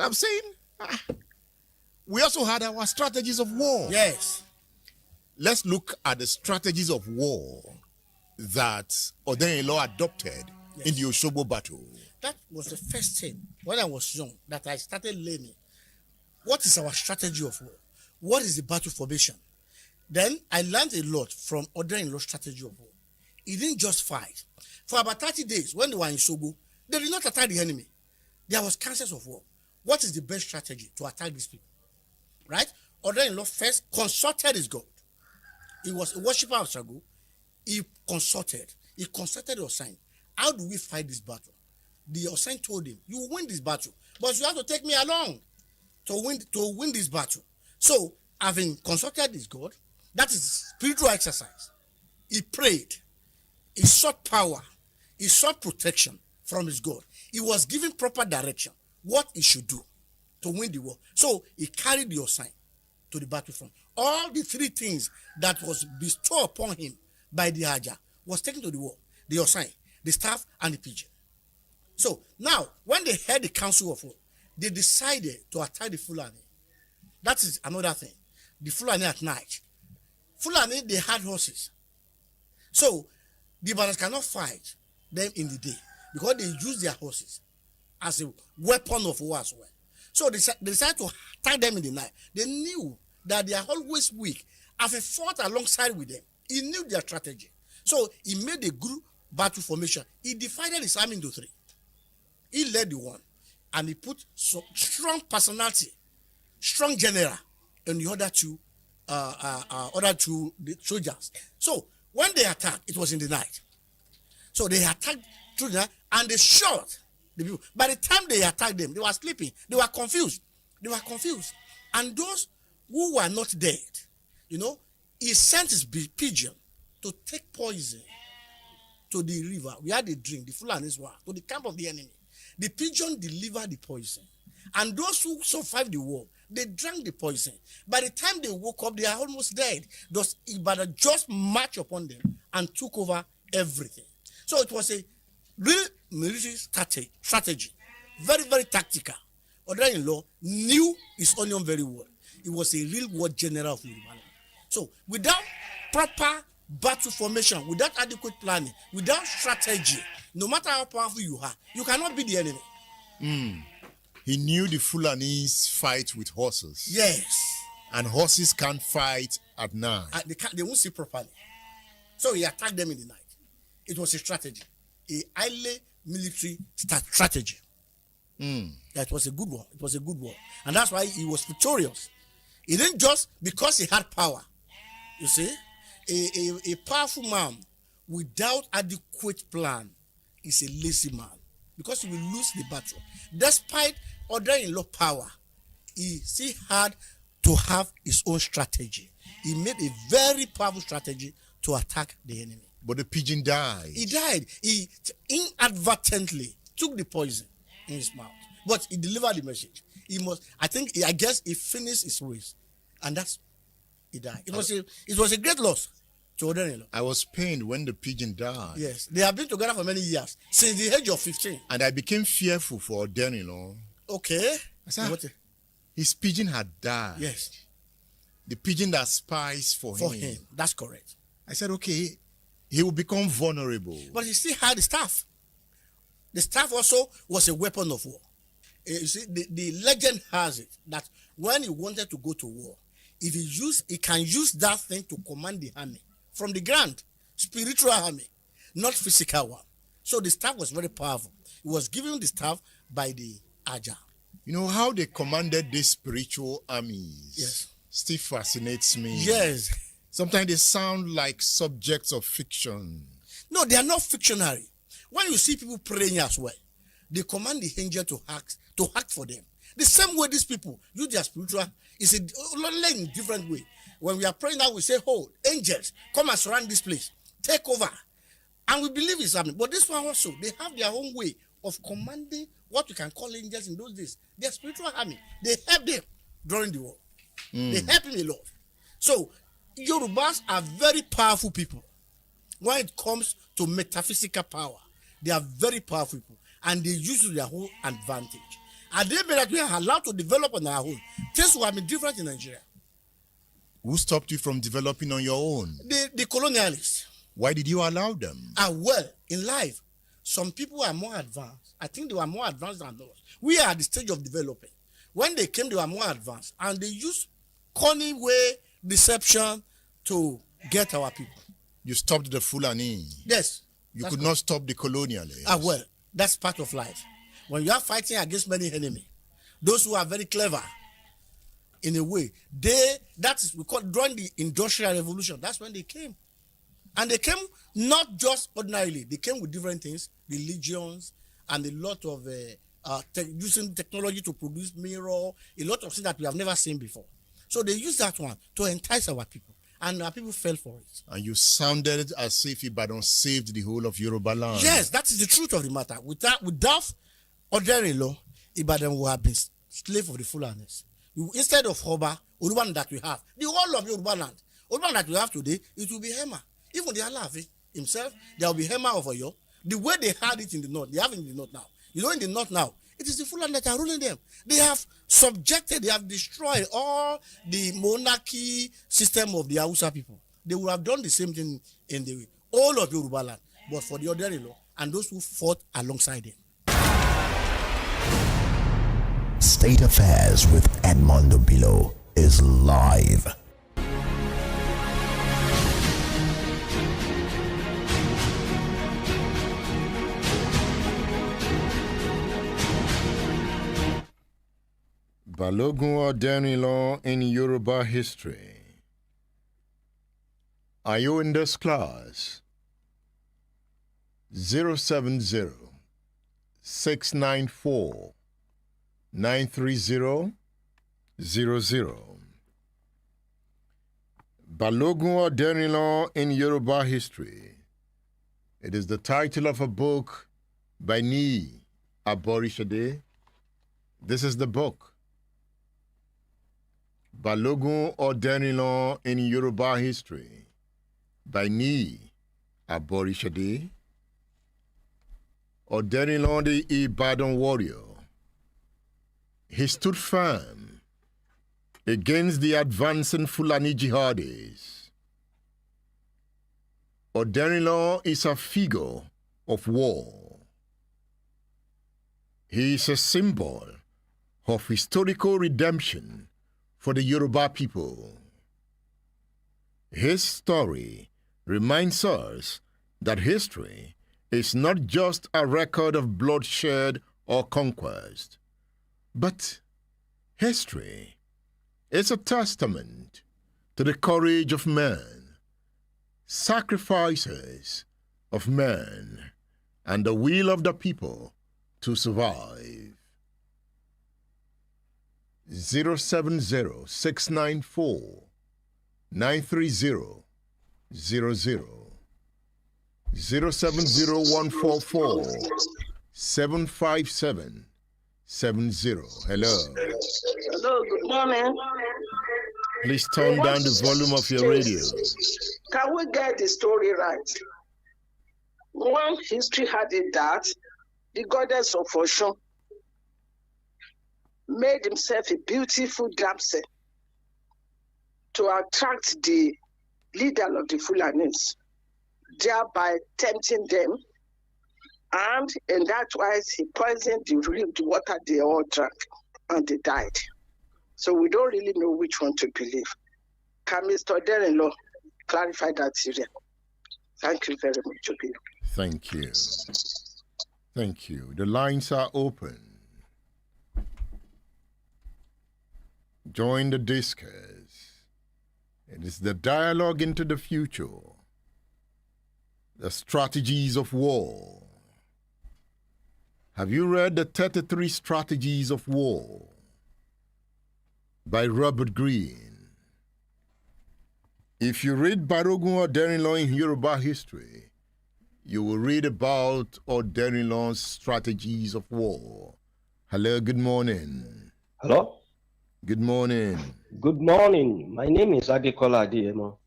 I'm saying, we also had our strategies of war. Yes. Let's look at the strategies of war that Oderinlo adopted in the Osogbo battle. That was the first thing when I was young that I started learning. What is our strategy of war? What is the battle formation? Then I learned a lot from Oderinlo's strategy of war. He didn't just fight. For about 30 days, when they were in Osogbo, they did not attack the enemy. There was counsels of war. What is the best strategy to attack these people? Right? Oderinlo first consulted his God. He was a worshipper of Shango. He consulted Osain. How do we fight this battle? The Osain told him, you will win this battle, but you have to take me along to win this battle. So, having consulted his God, that is spiritual exercise. He prayed. He sought power. He sought protection from his God. He was given proper direction, what he should do. to win the war. So he carried your sign to the battlefront. All the three things that was bestowed upon him by the Aja was taken to the war. The Osai, the staff, and the pigeon. So now, when they had the council of war, they decided to attack the Fulani. That is another thing. The Fulani at night. Fulani, they had horses. So the Ibadan cannot fight them in the day because they use their horses as a weapon of war as well. So they decided to attack them in the night. They knew that they are always weak. As he fought alongside with them, he knew their strategy. So he made a group battle formation. He divided his army into three. He led the one, and he put some strong personality, strong general, and the other two the soldiers. So when they attacked, it was in the night. So they attacked through the night, and they shot the people. By the time they attacked them, they were sleeping. They were confused. And those who were not dead, he sent his pigeon to take poison to the river. We had a drink, the Fulanis were, to the camp of the enemy. The pigeon delivered the poison. And those who survived the war, they drank the poison. By the time they woke up, they are almost dead. Those Ibadan just marched upon them and took over everything. So it was a real military strategy. Very, very tactical. Oderinlo knew his onion very well. He was a real war general of Yoruba. So without proper battle formation, without adequate planning, without strategy, no matter how powerful you are, you cannot beat the enemy. He knew the Fulanis fight with horses. Yes. And horses can't fight at night. They won't see properly. So he attacked them in the night. It was a strategy. A highly military strategy. That was a good one. And that's why he was victorious. He didn't just because he had power. You see, a powerful man without adequate plan is a lazy man because he will lose the battle. Despite Oderinlo power, he still had to have his own strategy. He made a very powerful strategy to attack the enemy. But the pigeon died. He died. He inadvertently took the poison in his mouth. But he delivered the message. I guess he finished his race. And he died. It was a great loss to Oderinlo. I was pained when the pigeon died. Yes. They have been together for many years. Since the age of 15. And I became fearful for Oderinlo. Okay. I said, his pigeon had died. Yes. The pigeon that spies for him. For him. That's correct. I said, okay, he will become vulnerable. But he still had the staff. The staff also was a weapon of war. You see, the legend has it that when he wanted to go to war, if he can use that thing to command the army from the ground, spiritual army, not physical one. So the staff was very powerful. He was given the staff by the Aja. You know how they commanded these spiritual armies? Yes. Still fascinates me. Yes. Sometimes they sound like subjects of fiction. No, they are not fictionary. When you see people praying as well, they command the angel to act for them. The same way these people use their spiritual, it's only in a different way. When we are praying now, we say, "Oh, angels, come and surround this place, take over," and we believe it's happening. But this one also, they have their own way of commanding what you can call angels in those days. Their spiritual army, they help them during the war. They help him a lot. So Yorubas are very powerful people. When it comes to metaphysical power, they are very powerful people, and they use their own advantage. And they may that we are allowed to develop on our own. Things will have been different in Nigeria. Who stopped you from developing on your own? The colonialists. Why did you allow them? Well, in life, some people are more advanced. I think they were more advanced than us. We are at the stage of developing. When they came, they were more advanced. And they used cunning way, deception to get our people. You stopped the Fulani. Yes. You could not stop the colonialists. Well, that's part of life. When you are fighting against many enemies, those who are very clever, in a way, we call during the Industrial Revolution, that's when they came. And they came not just ordinarily, they came with different things, religions, and a lot of using technology to produce mirror, a lot of things that we have never seen before. So they used that one to entice our people. And our people fell for it. And you sounded as if Ibadan saved the whole of Yoruba land. Yes, that is the truth of the matter. Without Oderinlo, Ibadan would have been slave of the Fulanis. Instead of Oba, Yoruba that we have, the whole of Yoruba land that we have today, it will be Hema. Even the Alaafin himself, there will be Hema of Oyo. The way they had it in the north, they have it in the north now. You know, in the north now, it is the Fulani that are ruling them. They have subjected, they have destroyed all the monarchy system of the Hausa people. They would have done the same thing in the whole of Yoruba land, but for the Oderinlo and those who fought alongside them. State Affairs with Edmondo Bilo is live. Balogun Oderinlo in Yoruba history. Are you in this class? 070 694 930 00. Balogun Oderinlo in Yoruba history. It is the title of a book by Ni Aborishade. This is the book. Balogun Oderinlo in Yoruba history by Ni Aborishade. Oderinlo the Ibadan warrior. He stood firm against the advancing Fulani Jihadists. Oderinlo is a figure of war. He is a symbol of historical redemption for the Yoruba people. His story reminds us that history is not just a record of bloodshed or conquest, but history is a testament to the courage of men, sacrifices of men, and the will of the people to survive. 070 694 930 00. 070 757 70. Hello. Hello, good morning. Please turn down the volume of your radio. Can we get the story right? One history had it that the goddess of Oshun made himself a beautiful damsel to attract the leader of the Fulanis, thereby tempting them. And in that wise, he poisoned the water they all drank, and they died. So we don't really know which one to believe. Can Mr. Oderinlo clarify that area? Thank you very much, Obio. Thank you. Thank you. The lines are open. Join the discourse. It is the dialogue into the future. The strategies of war. Have you read the 33 Strategies of War by Robert Greene? If you read Balogun Oderinlo in Yoruba history, you will read about Oderinlo's strategies of war. Hello, good morning. Hello? Good morning. Good morning. My name is Adekola Adeyemo.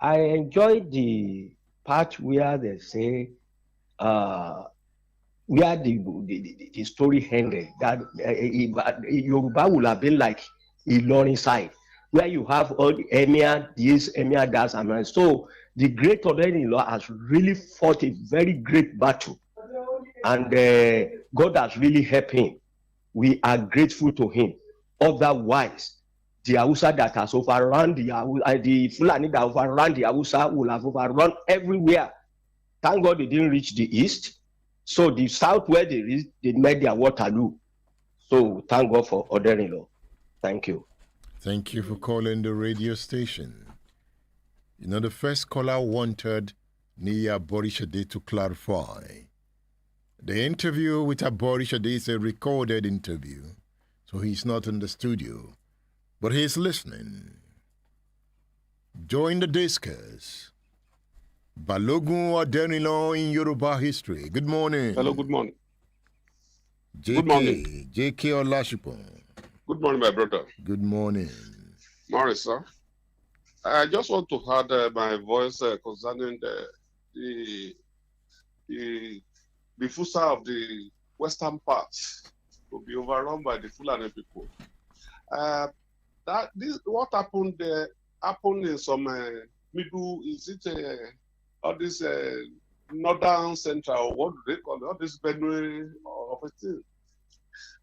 I enjoyed the part where they say, where the story ended, that Yoruba would have been like Ilorin side, where you have all the emir, this, emir, that, and so the great Oderinlo has really fought a very great battle, and God has really helped him. We are grateful to him. Otherwise, the Hausa that has overrun the Fulani that overrun the Hausa will have overrun everywhere. Thank God they didn't reach the east. So the south where they reached, they made their Waterloo. So thank God for Oderinlo. Thank you. Thank you for calling the radio station. You know, the first caller wanted Nia Borishade to clarify. The interview with Aborishade is a recorded interview, so he's not in the studio, but he's listening. Join the discourse. Balogun Oderinlo in Yoruba history. Good morning. Hello, good morning. JK, Good morning. JK Olashipon. Good morning, my brother. Good morning. Morning, sir. I just want to add my voice concerning the Fusa of the western parts to be overrun by the Fulani people. What happened there happened in some middle, is it all this northern central, what do they call it, all this Benue of a thing.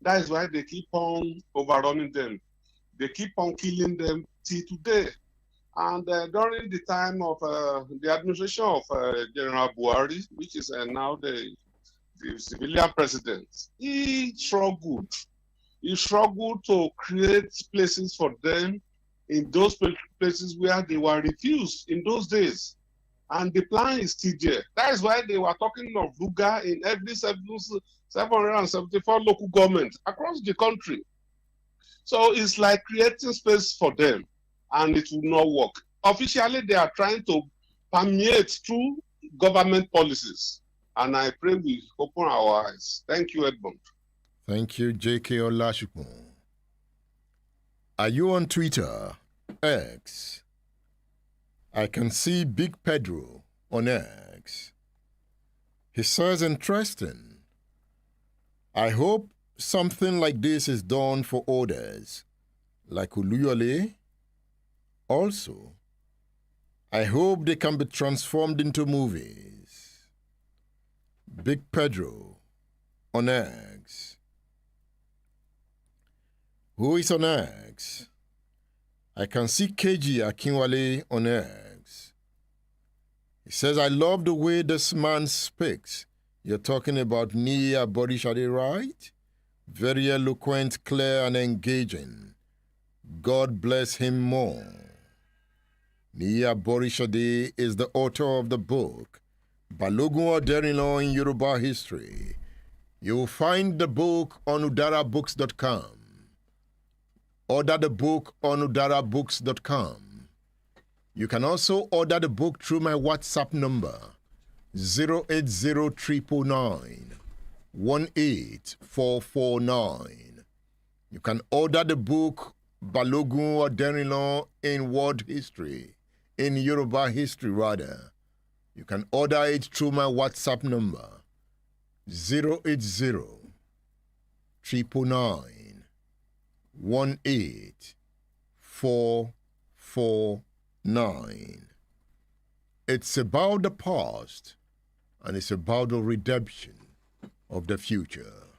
That is why they keep on overrunning them. They keep on killing them till today. And during the time of the administration of General Buhari, which is now the civilian president, he struggled. He struggled to create places for them in those places where they were refused in those days. And the plan is still there. That is why they were talking of Ruga in every 774 local governments across the country. So it's like creating space for them, and it will not work. Officially, they are trying to permeate through government policies. And I pray we open our eyes. Thank you, Edmund. Thank you, J.K. Olashukwu. Are you on Twitter? X? I can see Big Pedro on X. He says, interesting. I hope something like this is done for others, like Uluyole. Also, I hope they can be transformed into movies. Big Pedro on X. Who is on X? I can see KG Akinwale on X. He says, I love the way this man speaks. You're talking about Nia Borishade, right? Very eloquent, clear, and engaging. God bless him more. Nia Borishade is the author of the book, Balogun Oderinlo in Yoruba History. You'll find the book on udarabooks.com. Order the book on udarabooks.com. You can also order the book through my WhatsApp number, 08039918449. You can order the book Balogun Oderinlo in World History, in Yoruba History rather. You can order it through my WhatsApp number, 08039918449. It's about the past, and it's about the redemption of the future.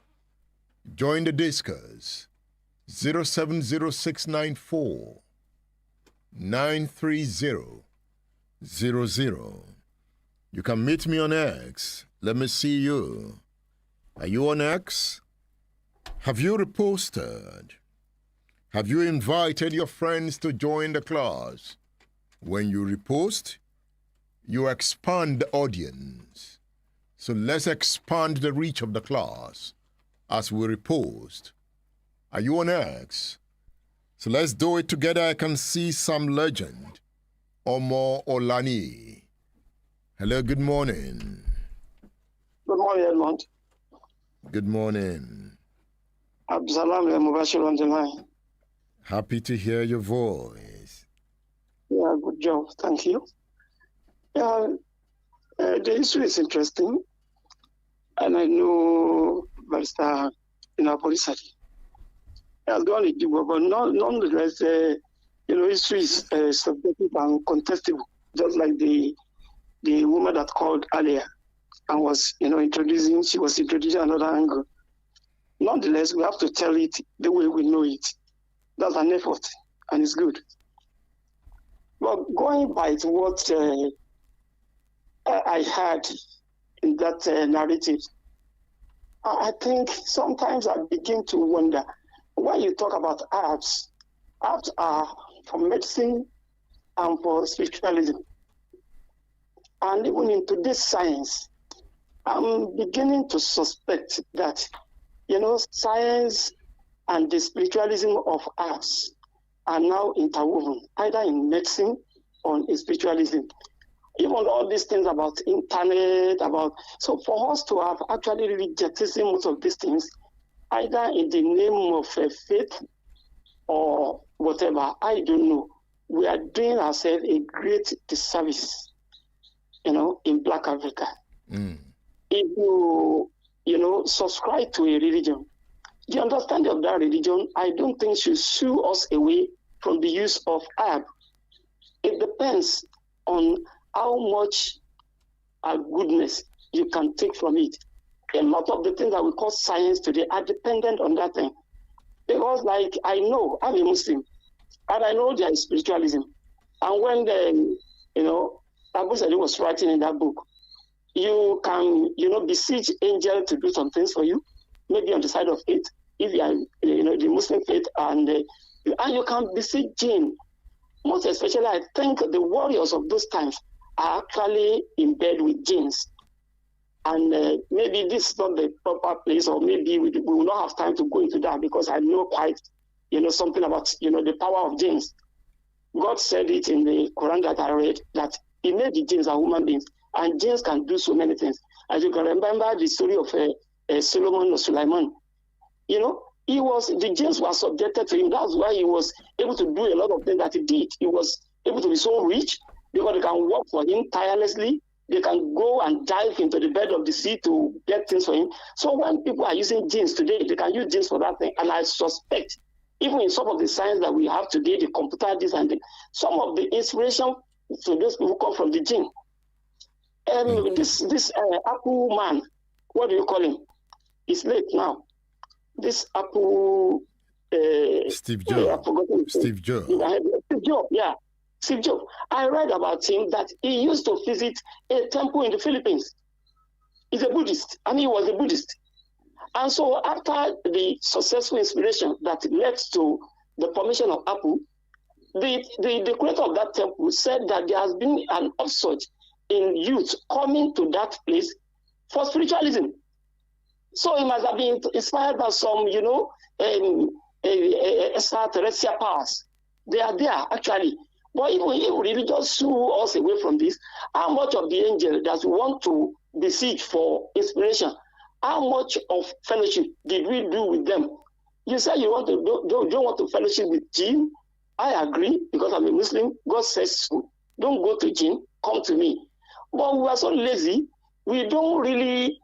Join the discourse. 07069493000. You can meet me on X. Let me see you. Are you on X? Have you reposted? Have you invited your friends to join the class? When you repost, you expand the audience. So let's expand the reach of the class as we repost. Are you on X? So let's do it together. I can see some legend. Omo Olani. Hello, good morning. Good morning, Edmund. Good morning. Absalam Mubashir on the line. Happy to hear your voice. Yeah, good job. Thank you. Yeah, the issue is interesting. And I know Barrister Polisati has gone a deep work, but nonetheless, issue is subjective and contestable, just like the woman that called earlier and was, introducing another angle. Nonetheless, we have to tell it the way we know it. That's an effort, and it's good. But going by to what I heard in that narrative, I think sometimes I begin to wonder, when you talk about herbs are for medicine and for spiritualism. And even into this science, I'm beginning to suspect that, science and the spiritualism of herbs are now interwoven, either in medicine or in spiritualism. Even all these things about internet, so for us to have actually really jettisoned most of these things, either in the name of faith or whatever, I don't know. We are doing ourselves a great disservice, in Black Africa. If you, subscribe to a religion, the understanding of that religion, I don't think should shoo us away from the use of herb. It depends on how much goodness you can take from it. A lot of the things that we call science today are dependent on that thing. Because, like, I know I'm a Muslim, and I know there is spiritualism. And when Abu Sadi was writing in that book, you can, beseech angel to do some things for you, maybe on the side of it, if you are, the Muslim faith, and you can beseech jinn. Most especially, I think the warriors of those times are actually in bed with jinns. And maybe this is not the proper place, or maybe we will not have time to go into that, because I know quite, something about, the power of jinns. God said it in the Quran that I read, that he made the jinns as human beings, and jinns can do so many things. As you can remember the story of Solomon or Sulaiman, the jinns were subjected to him. That's why he was able to do a lot of things that he did. He was able to be so rich because they can work for him tirelessly. They can go and dive into the bed of the sea to get things for him. So when people are using jinns today, they can use jinns for that thing. And I suspect, even in some of the science that we have today, the computer, this and that, some of the inspiration to those people come from the jinn. This Apple man, what do you call him? He's late now. This Apple... Steve Jobs. Steve Jobs, yeah. Steve Jobs. I read about him that he used to visit a temple in the Philippines. He's a Buddhist, and he was a Buddhist. And so after the successful inspiration that led to the formation of Apple, the creator of that temple said that there has been an upsurge in youth coming to that place for spiritualism. So he must have been inspired by some, extraterrestrial powers. They are there, actually. But if we really just shoo us away from this, how much of the angel does we want to besiege for inspiration? How much of fellowship did we do with them? You say you don't want to fellowship with jinn. I agree, because I'm a Muslim. God says so. Don't go to jinn, come to me. But we are so lazy, we don't really,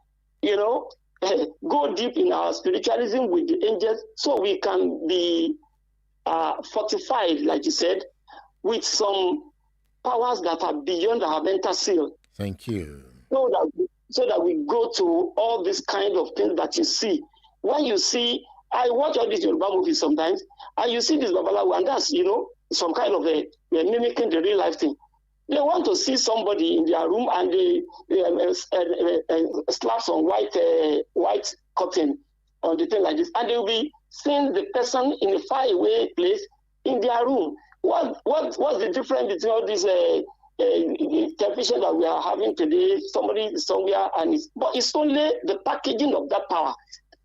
go deep in our spiritualism with the angels, so we can be fortified, like you said, with some powers that are beyond our mental seal. Thank you. So that we go to all these kind of things that you see. When you see, I watch all these Yoruba movies sometimes, and you see this Babalawo, and that's, some kind of a mimicking the real life thing. They want to see somebody in their room, and they slap some white cotton on the thing like this, and they will be seeing the person in a far away place in their room. What's the difference between all these television that we are having today? Somebody is somewhere, but it's only the packaging of that power.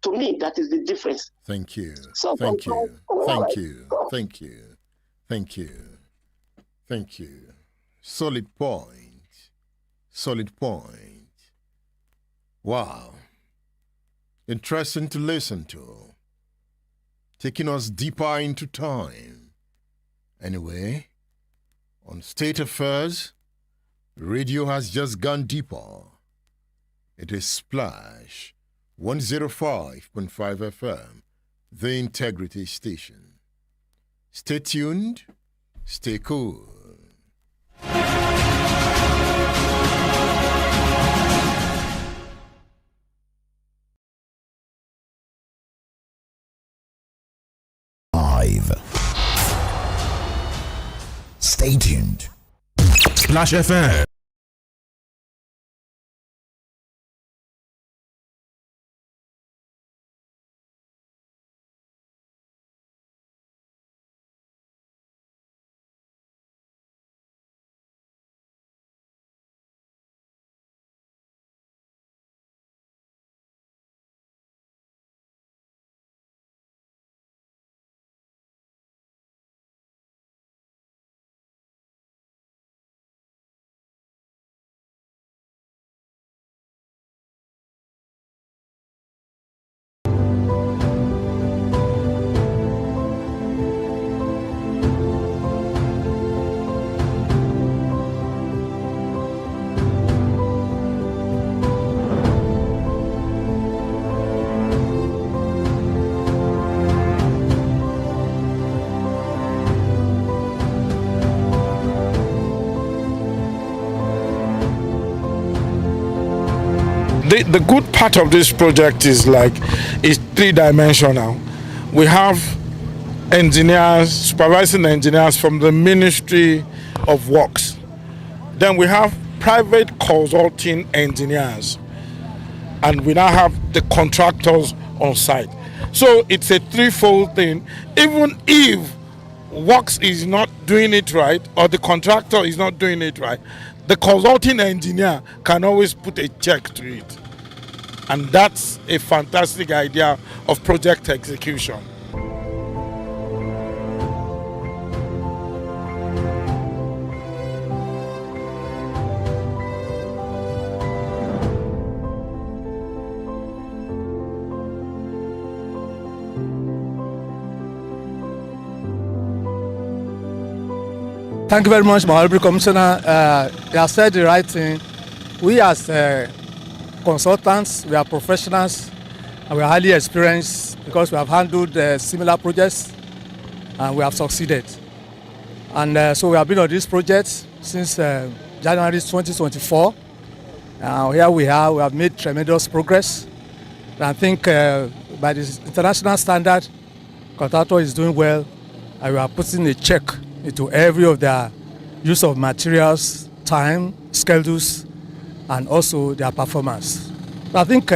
To me, that is the difference. Thank you. So Thank you. sometimes- Thank you. Thank you. Thank you. Thank you. Solid point. Solid point. Wow. Interesting to listen to. Taking us deeper into time. Anyway, on State Affairs, radio has just gone deeper. It is Splash 105.5 FM, the Integrity Station. Stay tuned, stay cool. Stay tuned. Splash FM. The good part of this project is three-dimensional. We have engineers, supervising engineers from the Ministry of Works. Then we have private consulting engineers. And we now have the contractors on site. So it's a threefold thing. Even if Works is not doing it right or the contractor is not doing it right, the consulting engineer can always put a check to it. And that's a fantastic idea of project execution. Thank you very much, my Honorable Commissioner. You have said the right thing. We as consultants, we are professionals, and we are highly experienced because we have handled similar projects and we have succeeded. And so we have been on this project since January 2024. Here we have made tremendous progress. And I think by this international standard, contractor is doing well, and we are putting a check into every of their use of materials, time, schedules, and also their performance. I think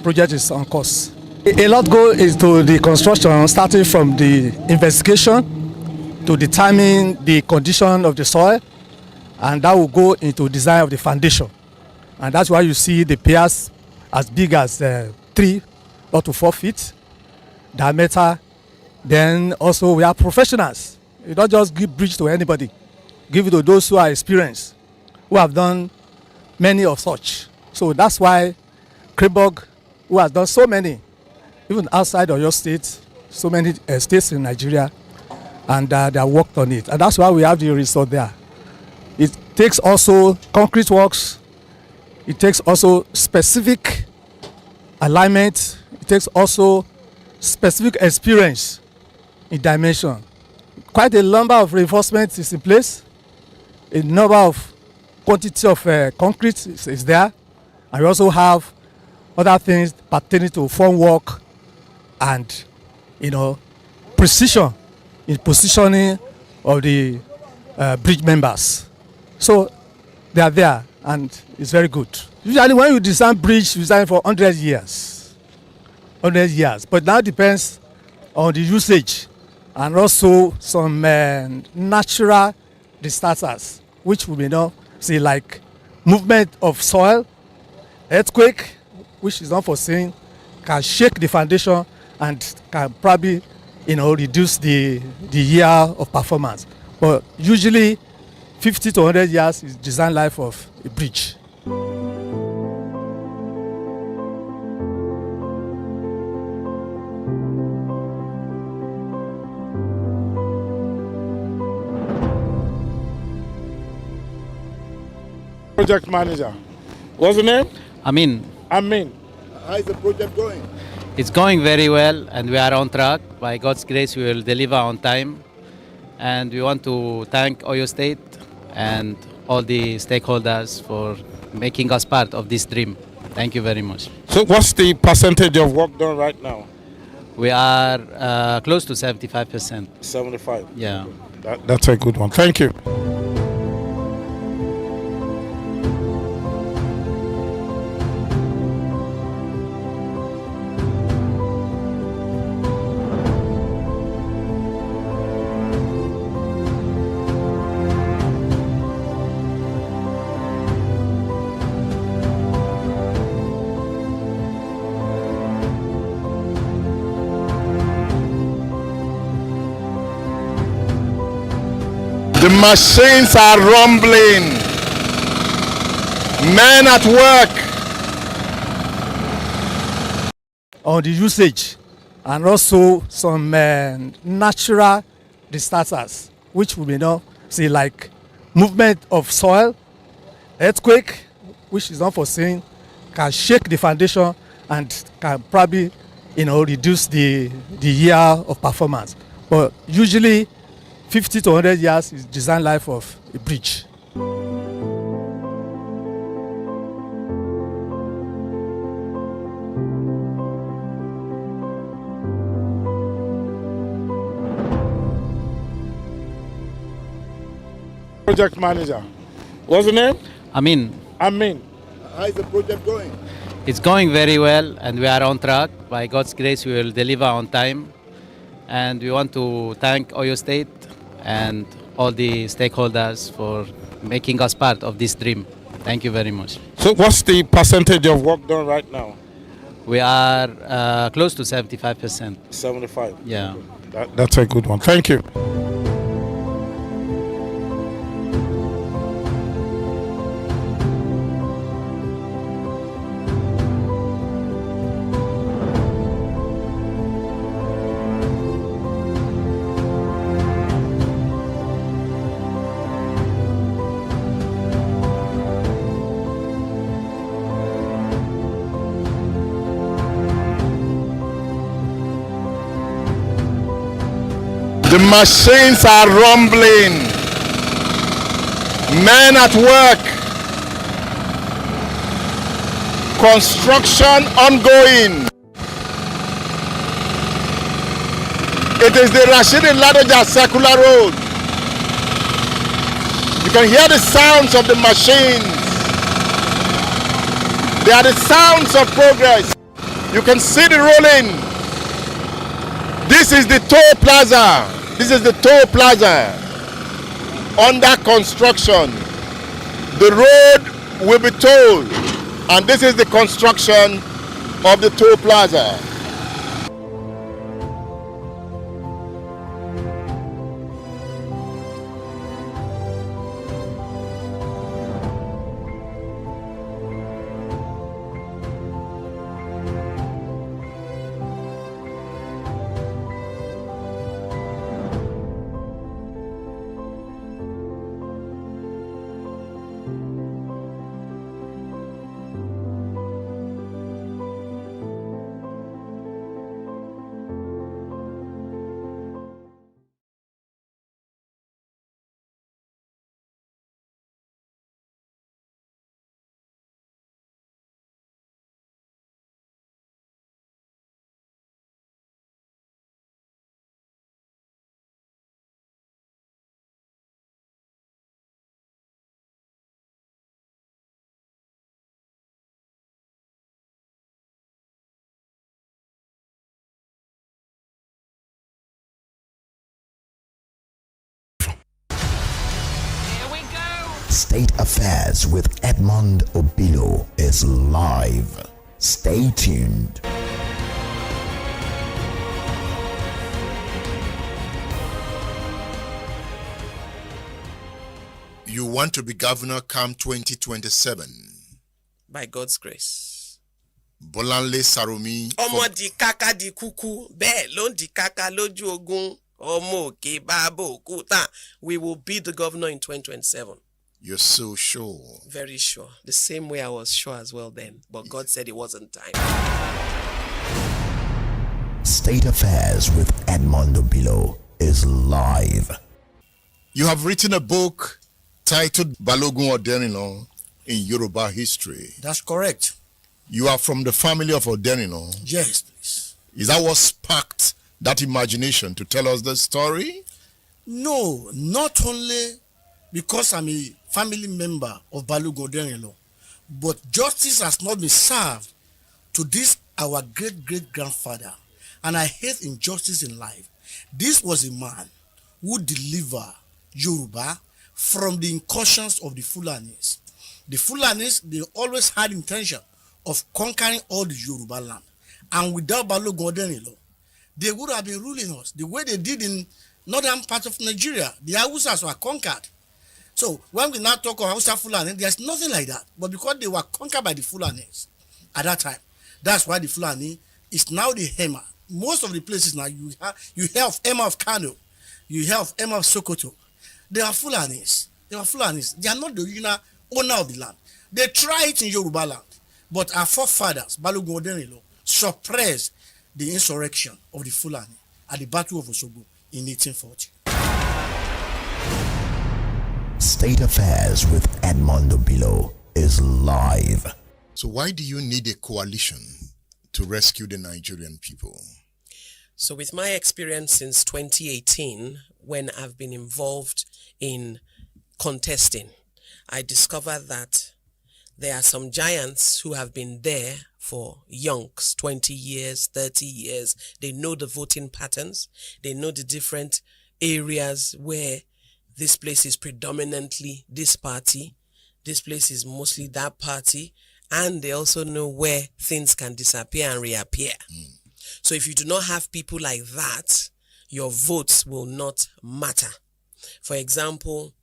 project is on course. A lot goes into the construction, starting from the investigation to determine the condition of the soil, and that will go into design of the foundation. And that's why you see the piers as big as 3 up to 4 feet diameter. Then also we are professionals. You don't just give bridge to anybody. Give it to those who are experienced, who have done many of such. So that's why Kribog, who has done so many, even outside of your state, so many states in Nigeria, and they have worked on it. And that's why we have the result there. It takes also concrete works. It takes also specific alignment. It takes also specific experience in dimension. Quite a number of reinforcements is in place. A number of quantity of concrete is there. And we also have other things pertaining to formwork and, precision in positioning of the bridge members. So they are there, and it's very good. Usually when you design bridge, you design for 100 years. 100 years. But now it depends on the usage and also some natural disasters, which we may not see, like movement of soil, earthquake, which is not foreseen, can shake the foundation and can probably, reduce the year of performance. But usually 50 to 100 years is design life of a bridge. Project manager. What's the name? Amin. Amin. How is the project going? It's going very well, and we are on track. By God's grace, we will deliver on time. And we want to thank Oyo State and all the stakeholders for making us part of this dream. Thank you very much. So what's the percentage of work done right now? We are close to 75%. 75? Yeah. That's a good one. Thank you. The machines are rumbling. Men at work. On the usage and also some natural disasters, which we may not see, like movement of soil, earthquake, which is not foreseen, can shake the foundation and can probably, reduce the year of performance. But usually 50 to 100 years is design life of a bridge. project manager. What's the name? Amin. Amin. How is the project going? It's going very well, and we are on track. By God's grace, we will deliver on time. And we want to thank Oyo State and all the stakeholders for making us part of this dream. Thank you very much. So what's the percentage of work done right now? We are close to 75%. 75. Yeah. That's a good one. Thank you. The machines are rumbling. Men at work. Construction ongoing. It is the Rashidi Ladoja Circular Road. You can hear the sounds of the machines. They are the sounds of progress. You can see the rolling. This is the toll plaza. This is the toll plaza under construction. The road will be tolled, and this is the construction of the toll plaza. State Affairs with Edmond Obilo is live. Stay tuned. You want to be governor come 2027. By God's grace. Bolanle Sarumi. Ọmọ di kaka di kuku, bẹ́ẹ̀ ló ń di kaka lójú ogun. Ọmọ òkè bàbá òkúta. We will be the governor in 2027. You're so sure. Very sure. The same way I was sure as well then. But God said it wasn't time. State Affairs with Edmond Obilo is live. You have written a book titled Balogun Oderinlo in Yoruba history. That's correct. You are from the family of Oderinlo. Yes, please. Is that what sparked that imagination to tell us the story? No, not only because I'm a family member of Balogun Oderinlo, but justice has not been served to this our great-great-grandfather, and I hate injustice in life. This was a man who delivered Yoruba from the incursions of the Fulanis. The Fulanis, they always had intention of conquering all the Yoruba land, and without Balogun Oderinlo, they would have been ruling us the way they did in northern part of Nigeria. The Hausas were conquered. So when we now talk of Hausa Fulani, there's nothing like that. But because they were conquered by the Fulanis at that time, that's why the Fulani is now the Hema. Most of the places now you hear of Hema of Kano, you hear of Hema of Sokoto. They are Fulanis. They are Fulanis. They are not the original owner of the land. They try it in Yoruba land, but our forefathers, Balogun Oderinlo, suppressed the insurrection of the Fulani at the Battle of Osogbo in 1840. State Affairs with Edmond Obilo is live. So why do you need a coalition to rescue the Nigerian people? So with my experience since 2018, when I've been involved in contesting, I discovered that there are some giants who have been there for yonks, 20 years, 30 years. They know the voting patterns. They know the different areas where this place is predominantly this party, this place is mostly that party, and they also know where things can disappear and reappear. So if you do not have people like that, your votes will not matter. For example,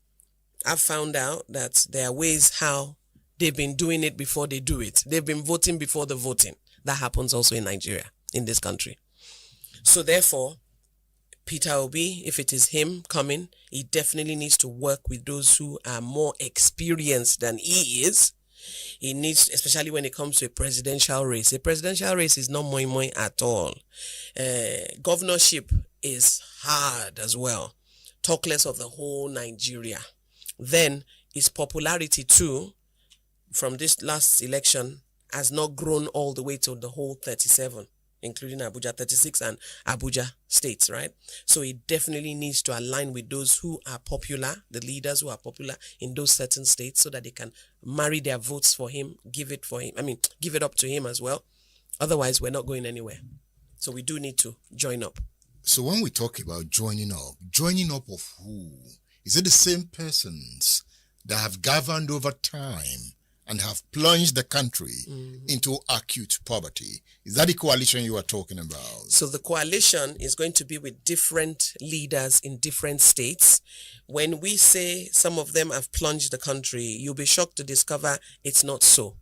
I've found out that there are ways how they've been doing it before they do it. They've been voting before the voting. That happens also in Nigeria, in this country. So therefore, Peter Obi, if it is him coming, he definitely needs to work with those who are more experienced than he is. He needs, especially when it comes to a presidential race. A presidential race is not moi at all. Governorship is hard as well. Talk less of the whole Nigeria. Then his popularity too, from this last election, has not grown all the way to the whole 37, including Abuja 36 and Abuja states, right? So he definitely needs to align with those who are popular, the leaders who are popular in those certain states, so that they can marry their votes for him, give it up to him as well. Otherwise, we're not going anywhere. So we do need to join up. So when we talk about joining up of who? Is it the same persons that have governed over time and have plunged the country into acute poverty? Is that the coalition you are talking about? So the coalition is going to be with different leaders in different states. When we say some of them have plunged the country, you'll be shocked to discover it's not so.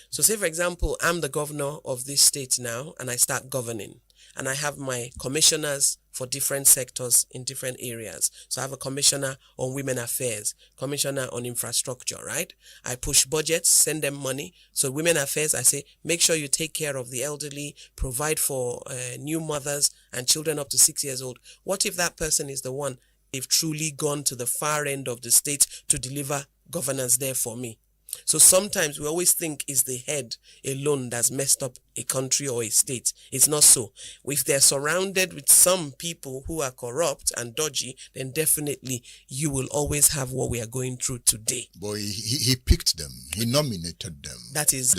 So say, for example, I'm the governor of this state now, and I start governing. And I have my commissioners for different sectors in different areas. So I have a commissioner on women affairs, commissioner on infrastructure, right? I push budgets, send them money. So women affairs, I say, make sure you take care of the elderly, provide for new mothers and children up to 6 years old. What if that person is the one, they've truly gone to the far end of the state to deliver governance there for me? So sometimes we always think it's the head alone that's messed up a country or a state. It's not so. If they're surrounded with some people who are corrupt and dodgy, then definitely you will always have what we are going through today. But he picked them. He nominated them. That is,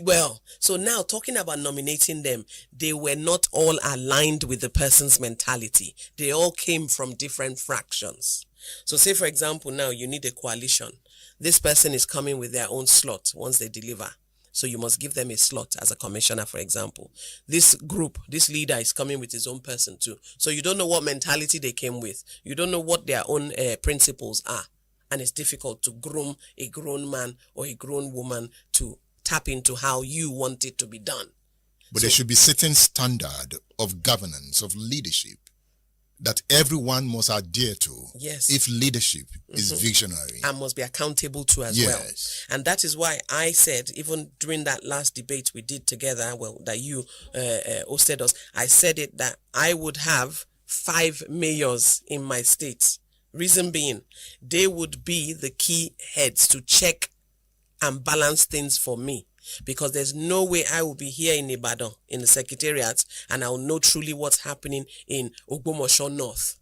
well, so now talking about nominating them, they were not all aligned with the person's mentality. They all came from different fractions. So say, for example, now you need a coalition. This person is coming with their own slot once they deliver. So you must give them a slot as a commissioner, for example. This group, this leader is coming with his own person too. So you don't know what mentality they came with. You don't know what their own principles are. And it's difficult to groom a grown man or a grown woman to tap into how you want it to be done. But there should be certain standard of governance, of leadership, that everyone must adhere to. Yes. If leadership is visionary. And must be accountable to as well. And that is why I said, even during that last debate we did together, well, that you hosted us, I said it that I would have 5 mayors in my state. Reason being, they would be the key heads to check and balance things for me. Because there's no way I will be here in Ibadan, in the secretariat, and I'll know truly what's happening in Ogbomoso North.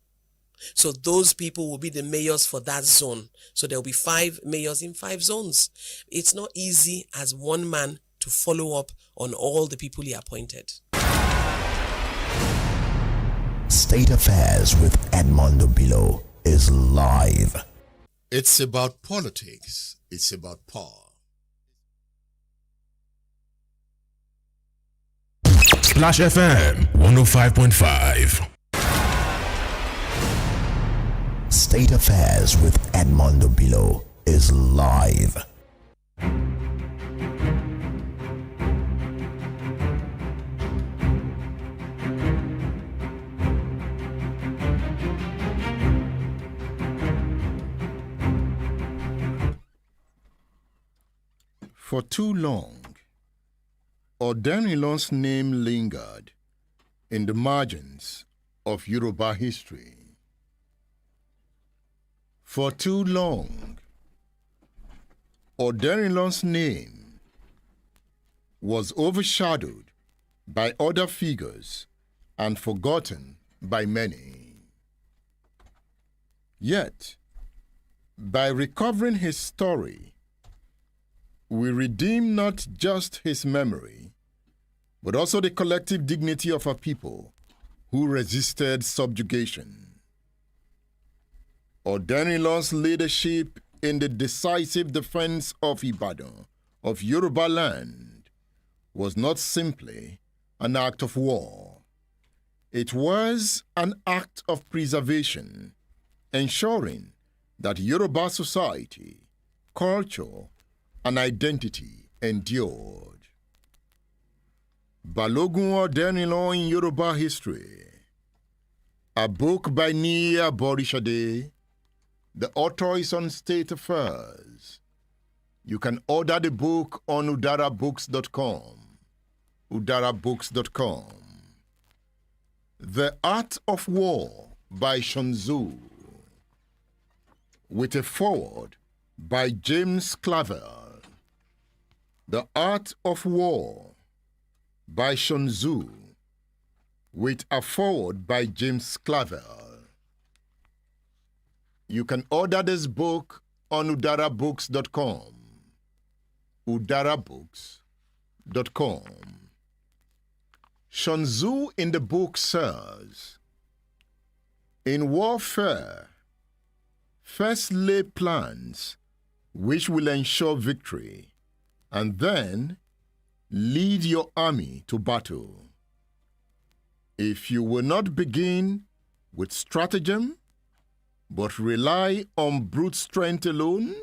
So those people will be the mayors for that zone. So there'll be 5 mayors in 5 zones. It's not easy as one man to follow up on all the people he appointed. State Affairs with Edmondo Bilo is live. It's about politics. It's about power. Splash FM 105.5. State Affairs with Edmondo Bilo is live. For too long, Oderinlo's name lingered in the margins of Yoruba history. For too long, Oderinlo's name was overshadowed by other figures and forgotten by many. Yet, By recovering his story, we redeem not just his memory, but also the collective dignity of a people who resisted subjugation. Oderinlo's leadership in the decisive defense of Ibadan, of Yoruba land, was not simply an act of war. It was an act of preservation, ensuring that Yoruba society, culture, and identity endured. Balogun Oderinlo in Yoruba History, a book by Nia Borishade. The author is on State Affairs. You can order the book on udarabooks.com. udarabooks.com. The Art of War by Shunzu, with a foreword by James Clavell. The Art of War by Shunzu, with a foreword by James Clavell. You can order this book on udarabooks.com. udarabooks.com. Shunzu in the book says, in warfare, first lay plans which will ensure victory, and then lead your army to battle. If you will not begin with stratagem, but rely on brute strength alone,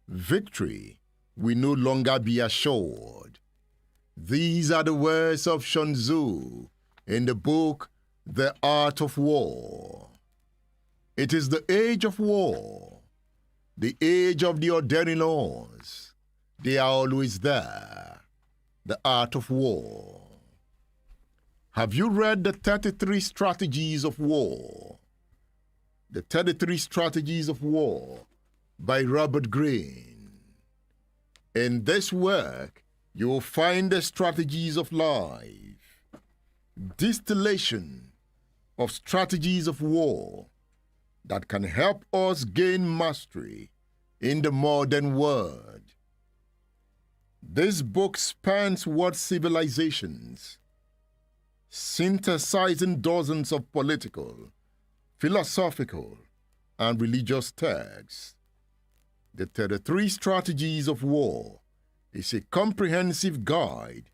victory will no longer be assured. These are the words of Shunzu in the book The Art of War. It is the age of war, the age of the Oderinlos. They are always there. The Art of War. Have you read the 33 Strategies of War? The 33 Strategies of War by Robert Greene. In this work, you will find the strategies of life, distillation of strategies of war that can help us gain mastery in the modern world. This book spans world civilizations, synthesizing dozens of political, philosophical, and religious texts. The 33 Strategies of War is a comprehensive guide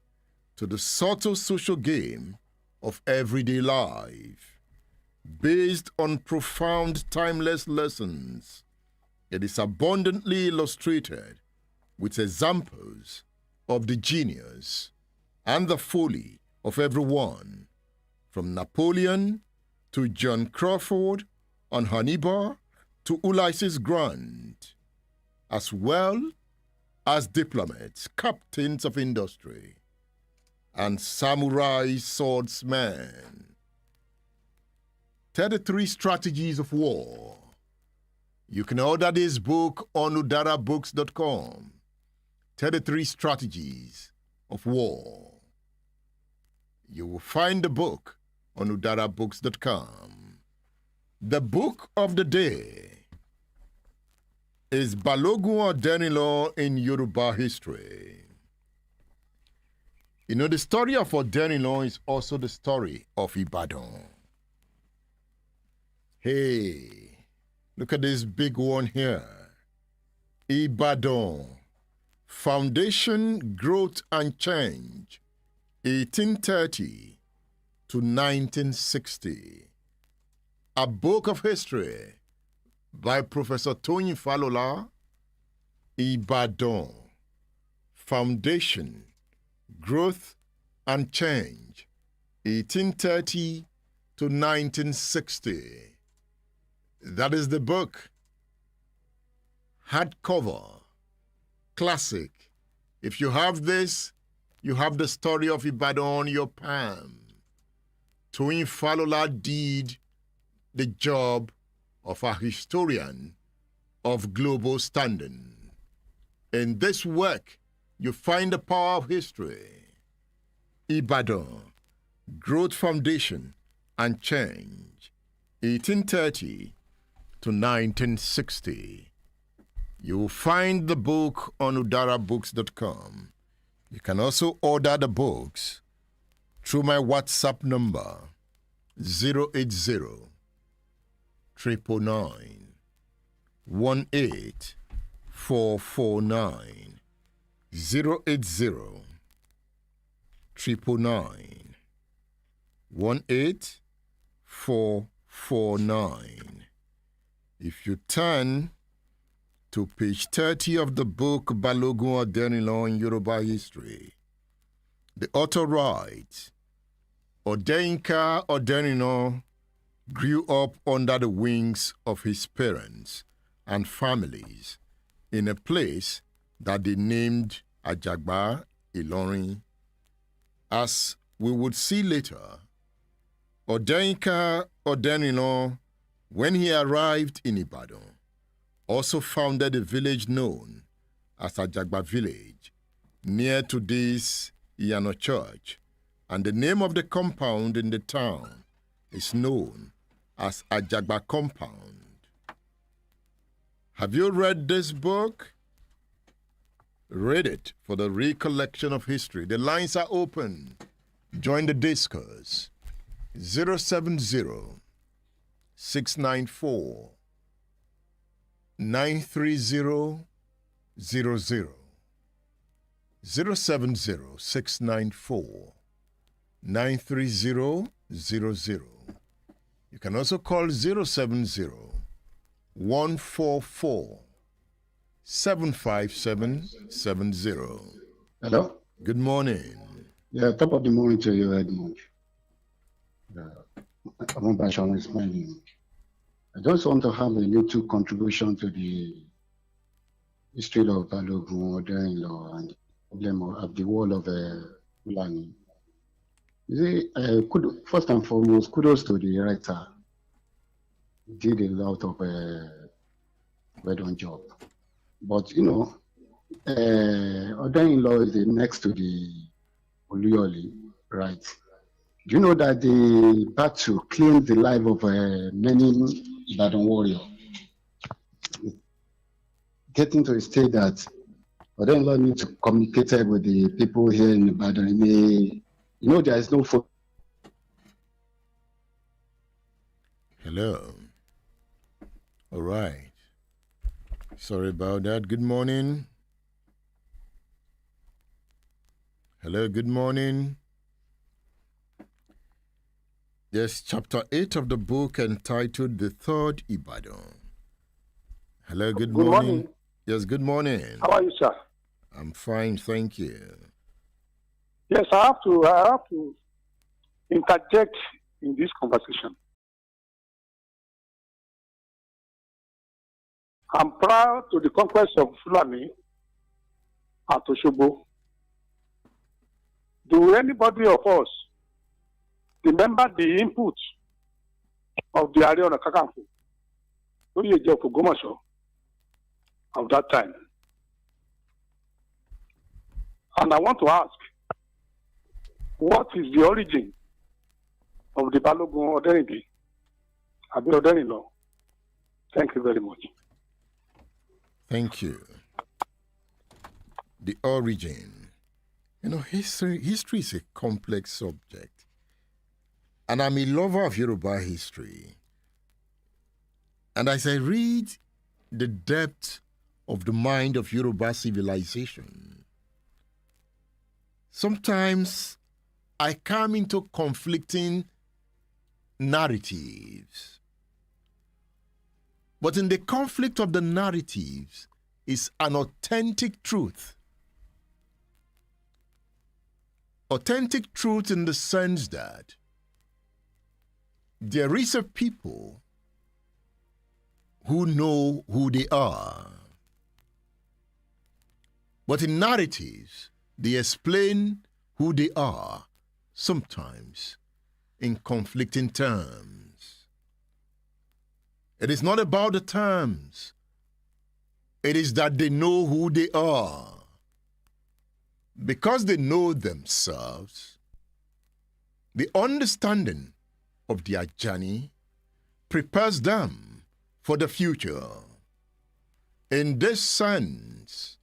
to the subtle social game of everyday life. Based on profound, timeless lessons, it is abundantly illustrated with examples of the genius and the folly of everyone, from Napoleon to John Crawford and Hannibal to Ulysses Grant, as well as diplomats, captains of industry, and samurai swordsmen. 33 Strategies of War. You can order this book on udarabooks.com. 33 Strategies of War. You will find the book on udarabooks.com. The book of the day is Balogun Oderinlo in Yoruba History. You know, the story of Oderinlo is also the story of Ibadan. Hey, look at this big one here. Ibadan, Foundation, Growth and Change, 1830 to 1960. A book of history by Professor Tony Falola. Ibadan, Foundation, Growth and Change, 1830 to 1960. That is the book. Hardcover, classic. If you have this, you have the story of Ibadan on your palm. Tony Falola did the job of a historian of global standing. In this work, you find the power of history. Ibadan, Growth, Foundation and Change, 1830 to 1960. You will find the book on udarabooks.com. You can also order the books through my WhatsApp number 080 999 18449 080 999 18449. If you turn to page 30 of the book Balogun Oderinlo in Yoruba history, the author writes, Oderinka Oderinlo grew up under the wings of his parents and families in a place that they named Ajagba Ilorin. As we would see later, Oderinka Oderinlo, when he arrived in Ibadan, also founded a village known as Ajagba Village, near today's Iyano Church, and the name of the compound in the town is known as Ajagba Compound. Have you read this book? Read it for the recollection of history. The lines are open. Join the discourse. 070 694 93000 070 694 93000. You can also call 070 144 75770. Hello? Good morning. Yeah, top of the morning to you, Edmund. I'm Bashar is my name. I just want to have a little contribution to the history of Balogun Oderinlo and the problem of the wall of Fulani. You see, first and foremost, kudos to the writer. He did a lot of well done job. But, you know, Oderinlo is next to the Oluyole, right? Do you know that the battle claimed the life of many Ibadan warriors? Getting to a state that Oderinlo needs to communicate with the people here in Ibadan. There is no. Hello. All right. Sorry about that. Good morning. Hello, good morning. Yes, chapter 8 of the book entitled The Third Ibadan. Hello, good morning. Yes, good morning. How are you, sir? I'm fine, thank you. Yes, I have to interject in this conversation. I'm proud to the conquest of Fulani at Osogbo. Do anybody of us remember the input of the Ààrẹ Ọ̀nà Kakanfò, Oyeje of Ògbómọ̀ṣọ́, of that time? And I want to ask, what is the origin of the Balogun Oderinlo? Thank you very much. Thank you. The origin. History is a complex subject. And I'm a lover of Yoruba history. And as I read the depth of the mind of Yoruba civilization, sometimes I come into conflicting narratives. But in the conflict of the narratives is an authentic truth. Authentic truth in the sense that there is a people who know who they are. But in narratives, they explain who they are, sometimes in conflicting terms. It is not about the terms. It is that they know who they are. Because they know themselves, the understanding of their journey prepares them for the future. In this sense,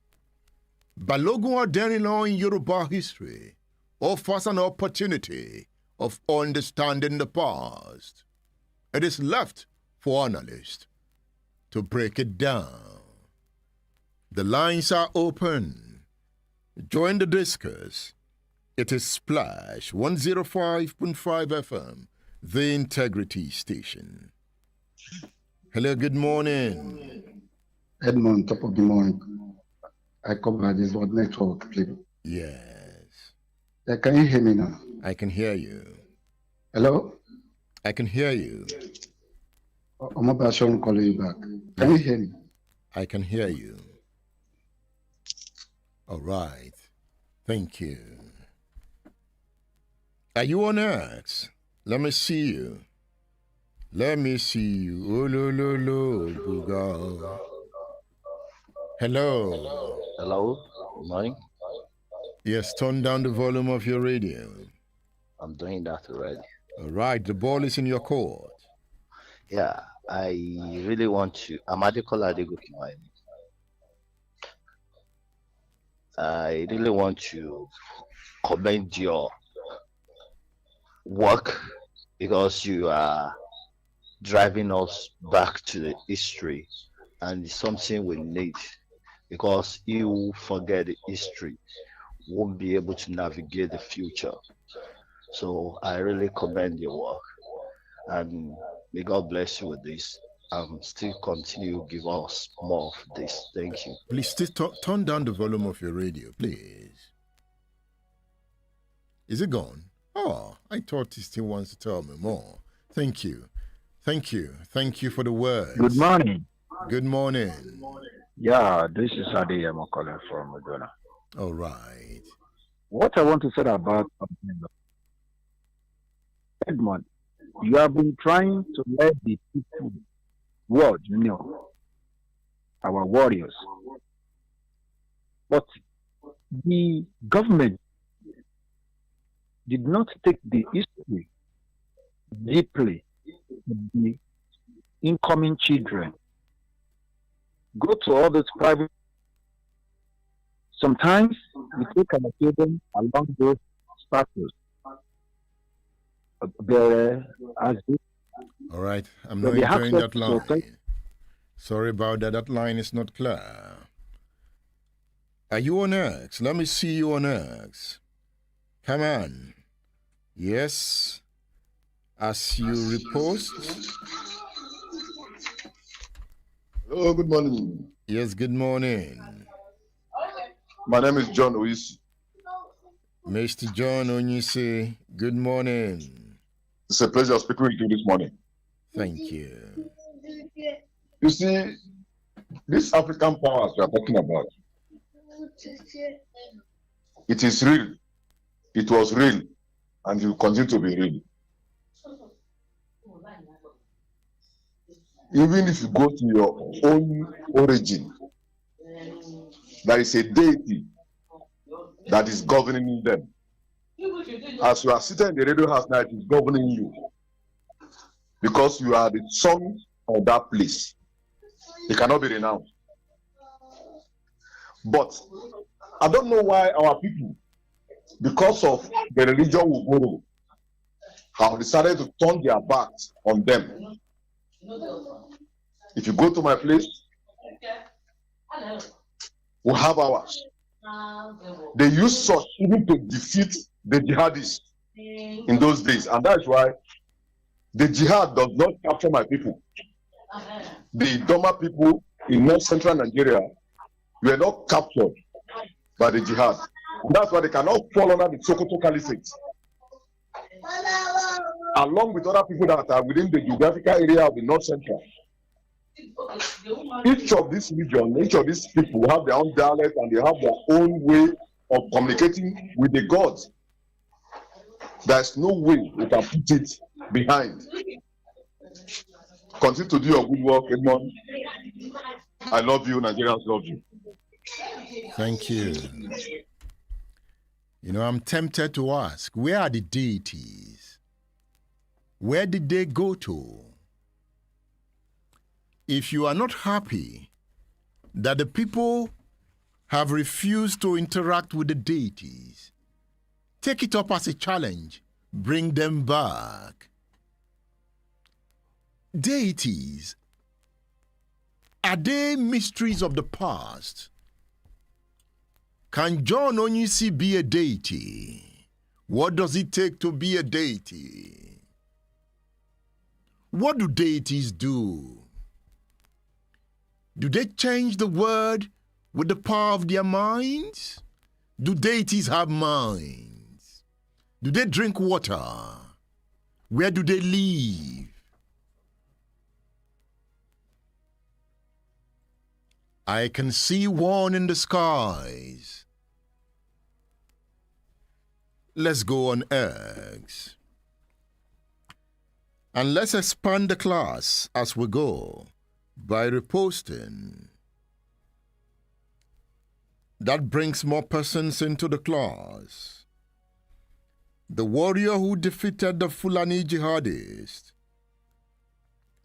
Balogun Oderinlo in Yoruba history offers an opportunity of understanding the past. It is left for analysts to break it down. The lines are open. Join the discourse. It is Splash 105.5 FM, the Integrity Station. Hello, good morning. Edmond, top of the morning. I cover this what network, please. Yes. Can you hear me now? I can hear you. Hello? I can hear you. I'm about to call you back. Can you hear me? I can hear you. All right. Thank you. Are you on X? Let me see you. Let me see you. Oh, lo, lo, lo, Google. Hello. Hello. Good morning. Yes, turn down the volume of your radio. I'm doing that already. All right, the ball is in your court. Yeah, I really want to. I'm Adekola Adegoke. I really want to commend your work because you are driving us back to the history, and it's something we need because you who forget the history won't be able to navigate the future. So I really commend your work, and may God bless you with this. Still continue to give us more of this. Thank you. Please turn down the volume of your radio, please. Is it gone? Oh, I thought he still wants to tell me more. Thank you. Thank you. Thank you for the words. Good morning. Good morning. Yeah, this is Adeyemo calling from Modena. All right. What I want to say about Edmond, you have been trying to let the people world know our warriors. But the government did not take the history deeply to the incoming children. Go to all those private. Sometimes we take our children along those status. All right, I'm not enjoying that line. Sorry about that. That line is not clear. Are you on X? Let me see you on X. Come on. Yes. As you repost. Hello, good morning. Yes, good morning. My name is John Oyisi. Mr. John Onyisi, good morning. It's a pleasure speaking with you this morning. Thank you. You see, these African powers we are talking about, it is real, it was real, and it will continue to be real. Even if you go to your own origin, there is a deity that is governing them. As you are sitting in the radio house now, it is governing you. Because you are the son of that place. It cannot be renounced. But I don't know why our people, because of the religion we borrow, have decided to turn their backs on them. If you go to my place, we have ours. They used such even to defeat the jihadists in those days, and that's why the jihad does not capture my people. The Doma people in north central Nigeria were not captured by the jihad. And that's why they cannot fall under the Sokoto Caliphate. Along with other people that are within the geographical area of the north central. Each of these regions, each of these people have their own dialect and they have their own way of communicating with the gods. There's no way we can put it behind. Continue to do your good work, Edmond. I love you, Nigerians love you. Thank you. You know, I'm tempted to ask, where are the deities? Where did they go to? If you are not happy that the people have refused to interact with the deities. Take it up as a challenge. Bring them back. Deities, are they mysteries of the past? Can John Onyisi be a deity? What does it take to be a deity? What do deities do? Do they change the world with the power of their minds? Do deities have minds? Do they drink water? Where do they live? I can see one in the skies. Let's go on eggs. And let's expand the class as we go by reposting. That brings more persons into the class. The warrior who defeated the Fulani Jihadist.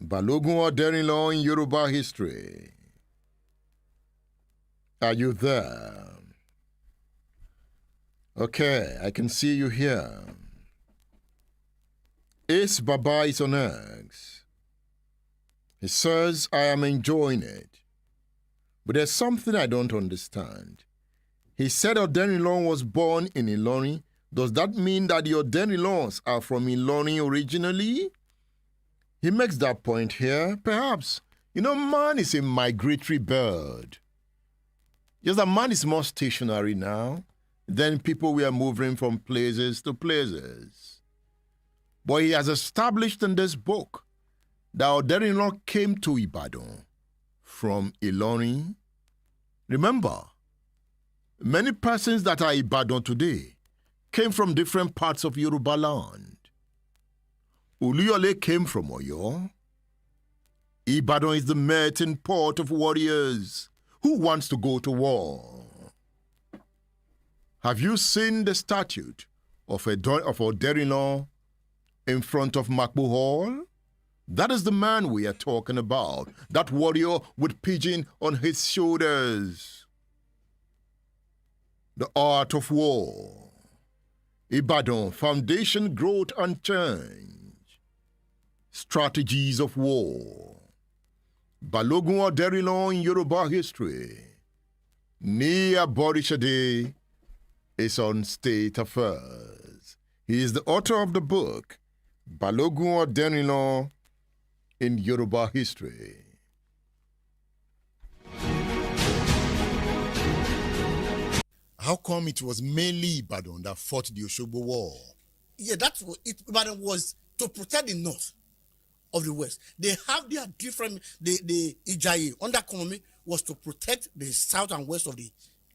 Balogun Oderinlo in Yoruba history. Are you there? Okay, I can see you here. Ace Baba is on eggs. He says, I am enjoying it. But there's something I don't understand. He said Oderinlo was born in Ilorin. Does that mean that the Oderinlos are from Ilorin originally? He makes that point here. Perhaps. Man is a migratory bird. Yes, the man is more stationary now. Then people were moving from places to places. But he has established in this book that Oderinlo came to Ibadan from Ilorin. Remember, many persons that are Ibadan today came from different parts of Yoruba land. Oluyole came from Oyo. Ibadan is the melting pot of warriors. Who wants to go to war? Have you seen the statue of Oderinlo in front of Makbu Hall? That is the man we are talking about. That warrior with pigeon on his shoulders. The art of war. Ibadan, foundation, growth and change. Strategies of war. Balogun Oderinlo in Yoruba history. Nia Borishade is on state affairs. He is the author of the book, Balogun Oderinlo in Yoruba history. How come it was mainly Ibadan that fought the Osogbo War? Yeah, that's what Ibadan was to protect the north of the west. They have their different, the Ijayi under Konami was to protect the south and west of the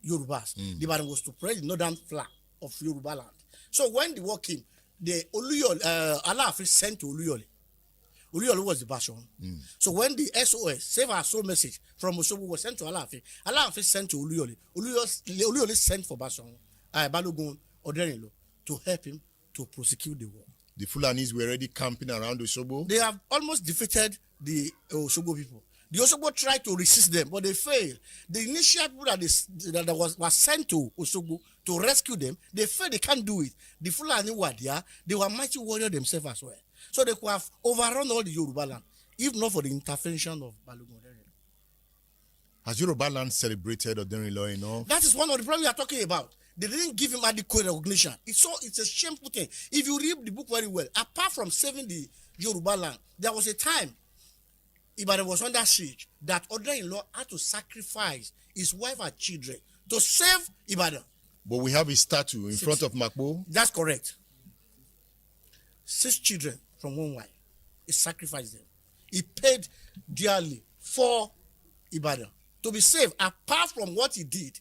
Yorubas. The Ibadan was to protect the northern flank of Yoruba land. So when the war came, the Oluyole, Alaafin sent to Oluyole. Oluyole was the Bashan. So when the SOS, Save Our Soul message from Osogbo was sent to Alaafin, Alaafin sent to Oluyole. Oluyole sent for Bashan, Balogun Oderinlo to help him to prosecute the war. The Fulanis were already camping around Osogbo? They have almost defeated the Osogbo people. The Osogbo tried to resist them, but they failed. The initial people that was sent to Osogbo to rescue them, they failed. They can't do it. The Fulani were there. They were mighty warriors themselves as well. So they could have overrun all the Yoruba land, if not for the intervention of Balogun Oderinlo. Has Yoruba land celebrated Oderinlo enough? That is one of the problems we are talking about. They didn't give him adequate recognition. It's a shameful thing. If you read the book very well, apart from saving the Yoruba land, there was a time Ibadan was under siege that Oderinlo had to sacrifice his wife and children to save Ibadan. But we have a statue in front of Makbo. That's correct. 6 children from one wife. He sacrificed them. He paid dearly for Ibadan to be saved, apart from what he did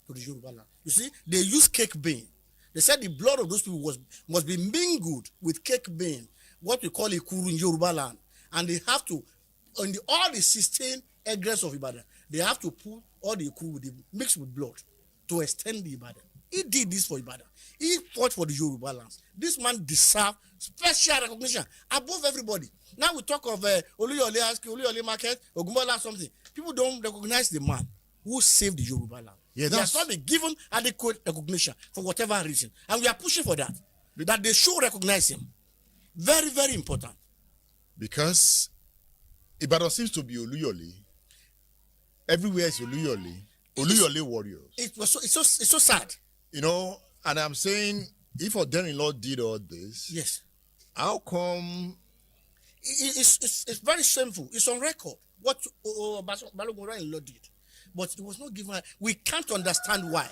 to the Yoruba land. You see, they used cake bean. They said the blood of those people must be mingled with cake bean, what we call ikuru in Yoruba land. And they have to, on all the 16 egress of Ibadan, they have to put all the ikuru mixed with blood to extend the Ibadan. He did this for Ibadan. He fought for the Yoruba lands. This man deserves special recognition above everybody. Now we talk of Oluyole Market, Ogunbola something. people don't recognize the man who saved the Yoruba land. Yeah, he has not been given adequate recognition for whatever reason. And we are pushing for that. That they should recognize him. Very, very important. Because Ibadan seems to be Oluyole. Everywhere is Oluyole. Oluyole warriors. It's so sad. You know, and I'm saying, if Oderinlo did all this, yes, how come? It's very shameful. It's on record what Balogun Oderinlo did, but it was not given. We can't understand why.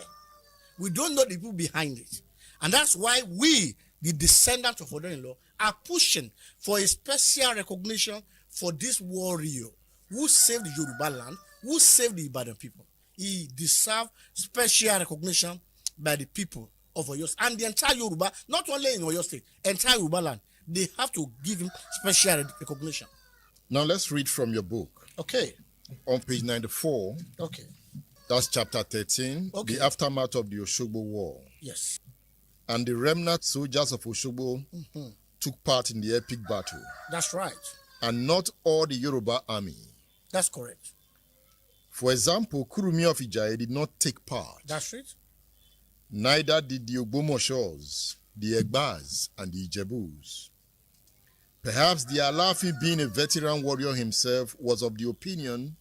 We don't know the people behind it, and that's why we, the descendants of Oderinlo, are pushing for a special recognition for this warrior who saved the Yoruba land, who saved the Ibadan people. He deserves special recognition by the people of Oyo State and the entire Yoruba, not only in Oyo State, entire Yoruba land. They have to give him special recognition. Now let's read from your book. Okay. On page 94. Okay. That's chapter 13. Okay. The aftermath of the Oshogbo War. Yes. And the remnant soldiers of Oshogbo took part in the epic battle. That's right. And not all the Yoruba army. That's correct. For example, Kurumi of Ijaye did not take part. That's it. Neither did the Ogbomoshos, the Egbas, and the Ijebus. Perhaps the Alaafin, being a veteran warrior himself, was of the opinion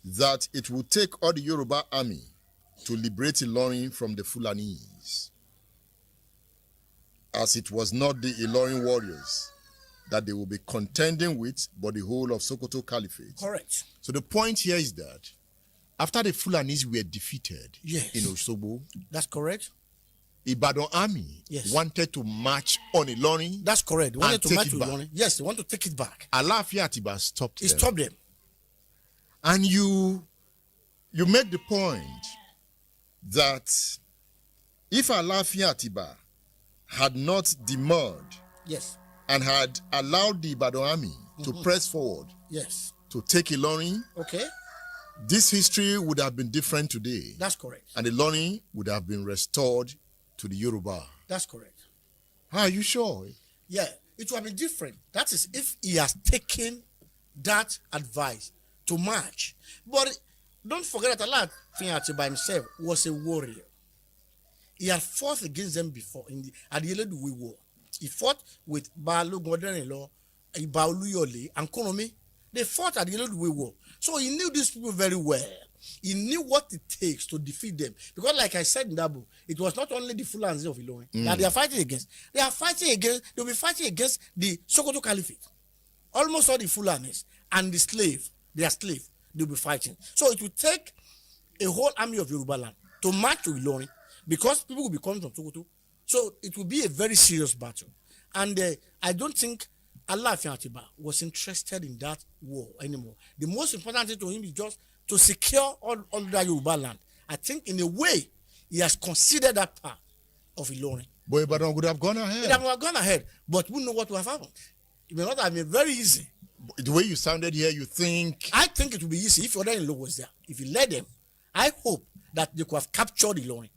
that it would take all the Yoruba army to liberate Ilorin from the Fulanis, as it was not the Ilorin warriors that they will be contending with, but the whole of Sokoto Caliphate. Correct. So the point here is that after the Fulanis were defeated in Osogbo, that's correct. Ibadan army wanted to march on Ilorin. That's correct. They wanted to march on Ilorin. Yes, they want to take it back. Alaafin Atiba stopped them. He stopped them. And you make the point that if Alaafin Atiba had not demurred and had allowed the Ibadan army to press forward to take Ilorin, this history would have been different today. That's correct. And Ilorin would have been restored to the Yoruba. That's correct. Are you sure? Yeah, it would have been different. That is if he has taken that advice to march. But don't forget that Alaafin Atiba himself was a warrior. He had fought against them before at the Eleduwe War. He fought with Balogun Oderinlo, Iba Oluyole, and Konomi. They fought at the Eleduwe War. So he knew these people very well. He knew what it takes to defeat them. Because like I said in that book, it was not only the Fulani of Ilorin that they are fighting against. They'll be fighting against the Sokoto Caliphate. Almost all the Fulanis and the slave, their slave, they'll be fighting. So it will take a whole army of Yoruba land to march to Ilorin because people will be coming from Sokoto. So it will be a very serious battle. And I don't think Alaafin Atiba was interested in that war anymore. The most important thing to him is just to secure all that Yoruba land. I think in a way, he has considered that part of Ilorin. But Ibadan would have gone ahead. It would have gone ahead, but we know what would have happened. It may not have been very easy. The way you sounded here, you think... I think it would be easy if Oderinlo was there. If he led them, I hope that they could have captured Ilorin.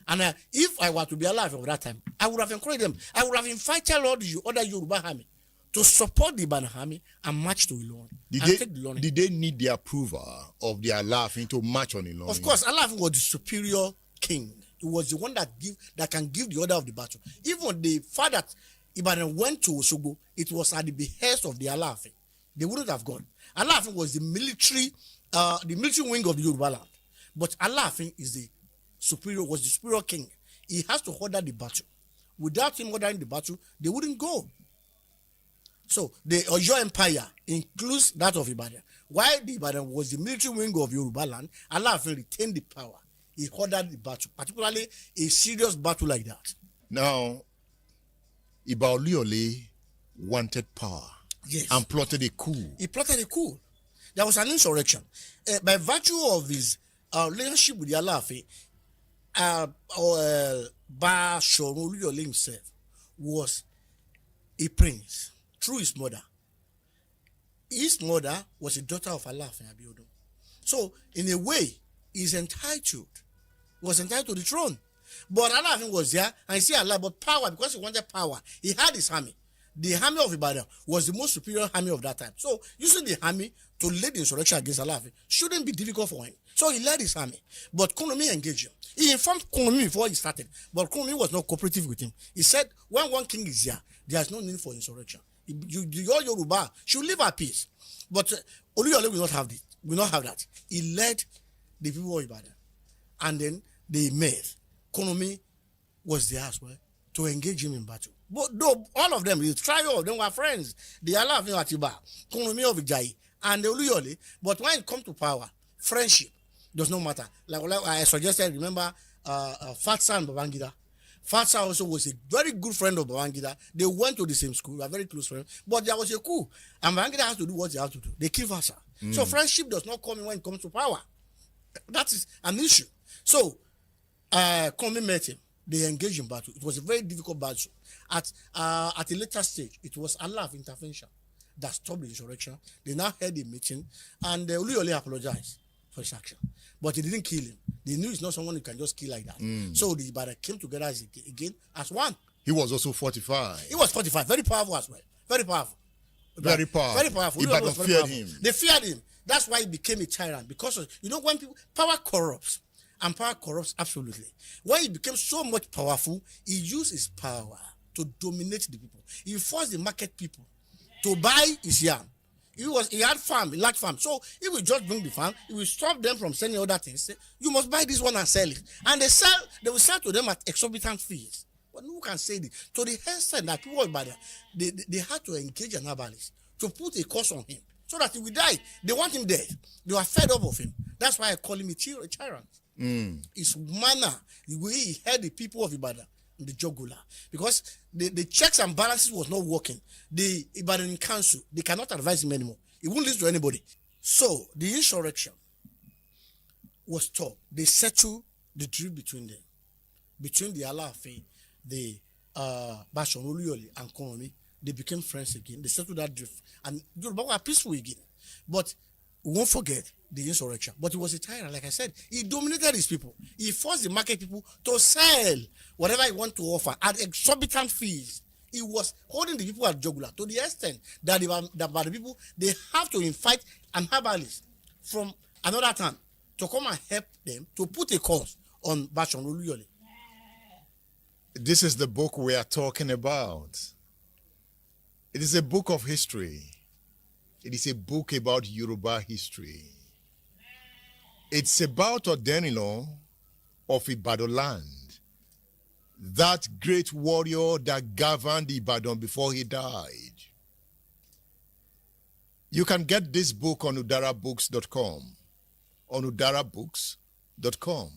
And if I were to be alive at that time, I would have encouraged them. I would have invited all the other Yoruba army to support the Ibadan army and march to Ilorin. Did they need the approval of the Alaafin to march on Ilorin? Of course, Alaafin was the superior king. He was the one that can give the order of the battle. Even the fact that Ibadan went to Osogbo, it was at the behest of the Alaafin. They wouldn't have gone. Alaafin was the military wing of the Yoruba land. But Alaafin was the superior king. He has to order the battle. Without him ordering the battle, they wouldn't go. So the Oyo Empire includes that of Ibadan. While the Ibadan was the military wing of Yoruba land, Alaafin retained the power. He ordered the battle, particularly a serious battle like that. Now, Iba Oluyole wanted power and plotted a coup. He plotted a coup. There was an insurrection. By virtue of his relationship with the Alaafin, Bashoru Oluyole himself was a prince through his mother. His mother was a daughter of Alaafin Abiodun. So, in a way, he was entitled to the throne. But Alaafin was there, and he said Allah, but power, because he wanted power, he had his army. the army of Ibadan was the most superior army of that time. So using the army to lead the insurrection against Alaafin shouldn't be difficult for him. So he led his army. But Kunomi engaged him. He informed Kunomi before he started, but Kunomi was not cooperative with him. He said, when one king is here, there is no need for insurrection. Your Yoruba should live at peace. But Oluyole will not have this. Will not have that. He led the people of Ibadan. And then they met. Kunomi was there as well to engage him in battle. But though all of them, the trio of them were friends. The Alaafin of Atiba, Kunomi of Ijayi, and the Oluyole. But when it comes to power, friendship does not matter. Like I suggested, remember Fatsa and Babangida. Fatsa also was a very good friend of Babangida. They went to the same school, they were very close friends. But there was a coup, and Babangida has to do what he has to do. They kill Fatsa. So friendship does not come in when it comes to power. That is an issue. So Kunomi met him. They engaged in battle. It was a very difficult battle. At a later stage, it was Alaafin intervention that stopped the insurrection. They now had a meeting, and Oluyole apologized for his action. But he didn't kill him. They knew he's not someone who can just kill like that. So the Ibadan came together again as one. He was also fortified. He was fortified, very powerful as well. Very powerful. Very powerful. Very powerful. Ibadan feared him. They feared him. That's why he became a tyrant. Because when power corrupts, and power corrupts absolutely. When he became so much powerful, he used his power to dominate the people. He forced the market people to buy his yam. He had farm, a large farm. So he will just bring the farm, he will stop them from selling other things. Say, you must buy this one and sell it. And they will sell to them at exorbitant fees. But who can say this? To the extent that people in Ibadan, they had to engage an herbalist to put a curse on him so that he will die. They want him dead. They were fed up of him. That's why I call him a tyrant. His manner, the way he held the people of Ibadan in the jugular, because the checks and balances was not working. The Ibadan council, they cannot advise him anymore. He won't listen to anybody. So the insurrection was stopped. They settled the drift between them, between the Alaafin, the Bashorun Oluyole, and Kunomi. They became friends again. They settled that drift, and Yoruba were peaceful again. But we won't forget the insurrection. But he was a tyrant, like I said. He dominated his people. He forced the market people to sell whatever he wanted to offer at exorbitant fees. He was holding the people at jugular to the extent that the people, they have to invite an herbalist from another town to come and help them to put a curse on Bashorun Oluyole. This is the book we are talking about. It is a book of history. It is a book about Yoruba history. It's about Oderinlo of Ibadan land, that great warrior that governed Ibadan before he died. You can get this book on udarabooks.com, on udarabooks.com.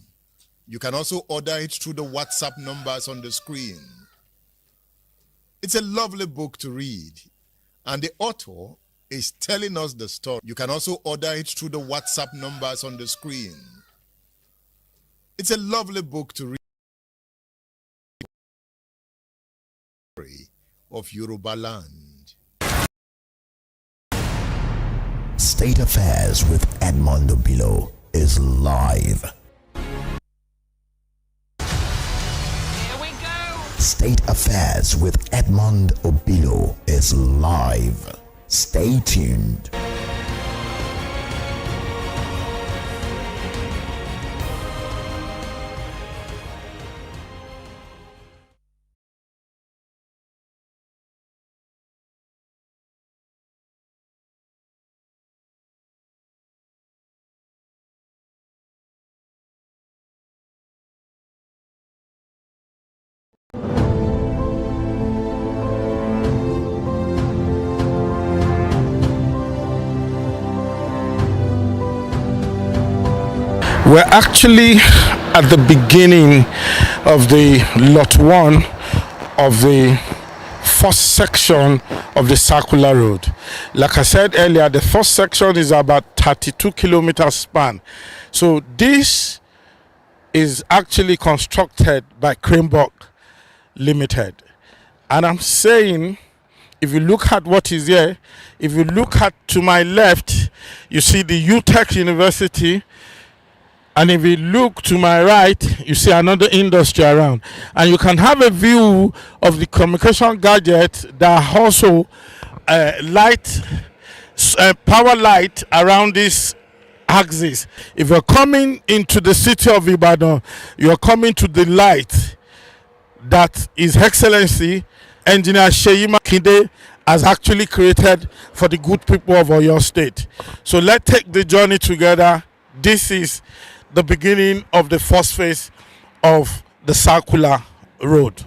You can also order it through the WhatsApp numbers on the screen. It's a lovely book to read, and the author is telling us the story. You can also order it through the WhatsApp numbers on the screen. It's a lovely book to read of Yoruba land. State Affairs with Edmond Obilo is live. Here we go. State Affairs with Edmond Obilo is live. Stay tuned. We're actually at the beginning of the lot 1 of the first section of the circular road. Like I said earlier, the first section is about 32 kilometers span. So this is actually constructed by Cranebrook Limited. And I'm saying, if you look at what is here, if you look at to my left, you see the UTech University. And if you look to my right, you see another industry around. And you can have a view of the communication gadgets that also power light around this axis. If you're coming into the city of Ibadan, you're coming to the light that His Excellency Engineer Seyi Makinde has actually created for the good people of Oyo State. So let's take the journey together. This is the beginning of the first phase of the circular road.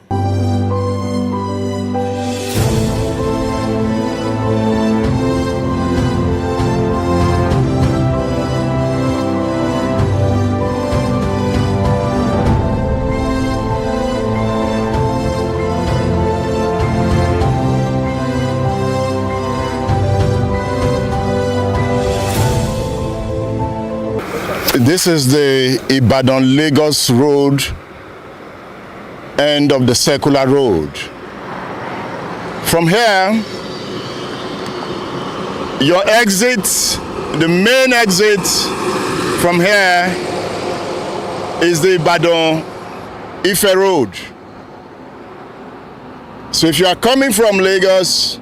This is the Ibadan-Lagos road, end of the circular road. From here, your exit, the main exit from here is the Ibadan-Ife road. So if you are coming from Lagos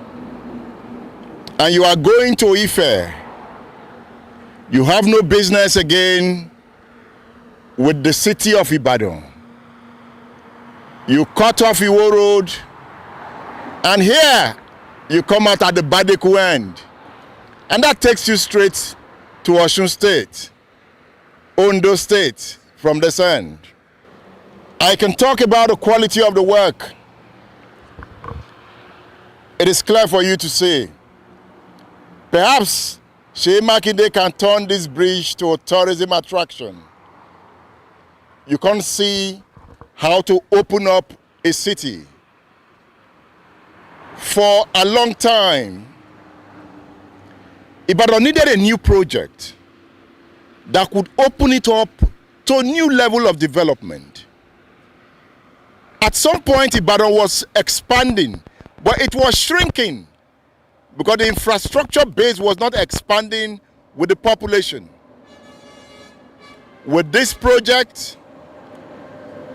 and you are going to Ife, you have no business again with the city of Ibadan. You cut off Iwo Road, and here you come out at the Badeku end. And that takes you straight to Osun State, Ondo State from this end. I can talk about the quality of the work. It is clear for you to see. Perhaps Seyi Makinde can turn this bridge to a tourism attraction. You can't see how to open up a city. For a long time, Ibadan needed a new project that could open it up to a new level of development. At some point, Ibadan was expanding, but it was shrinking, because the infrastructure base was not expanding with the population. With this project,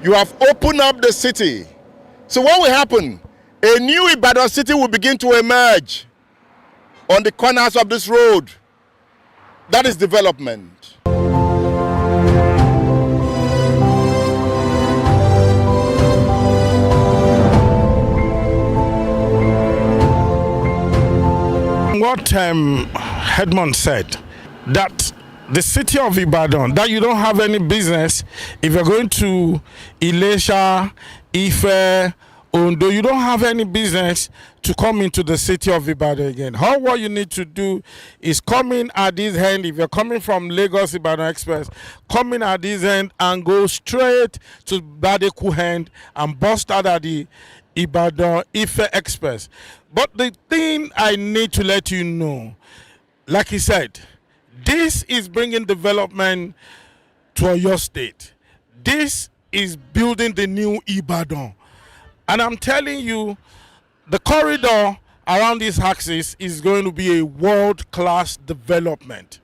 you have opened up the city. So what will happen? A new Ibadan city will begin to emerge on the corners of this road. That is development. What Hedmond said, that the city of Ibadan, that you don't have any business if you're going to Ilesha, Ife, Ondo, you don't have any business to come into the city of Ibadan again. What you need to do is come in at this end. If you're coming from Lagos Ibadan Express, come in at this end and go straight to Badeku end and bust out at the Ibadan Ife Express. But the thing I need to let you know, like he said, this is bringing development to Oyo State. This is building the new Ibadan. And I'm telling you, the corridor around this axis is going to be a world-class development.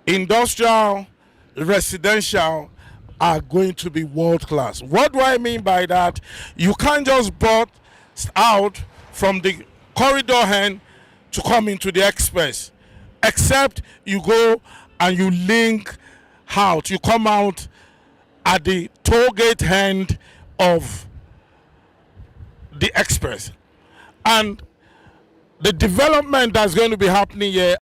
Industrial, residential are going to be world-class. What do I mean by that? You can't just bust out from the corridor end to come into the express, except you go and you link out. You come out at the toll gate end of the express. And the development that's going to be happening here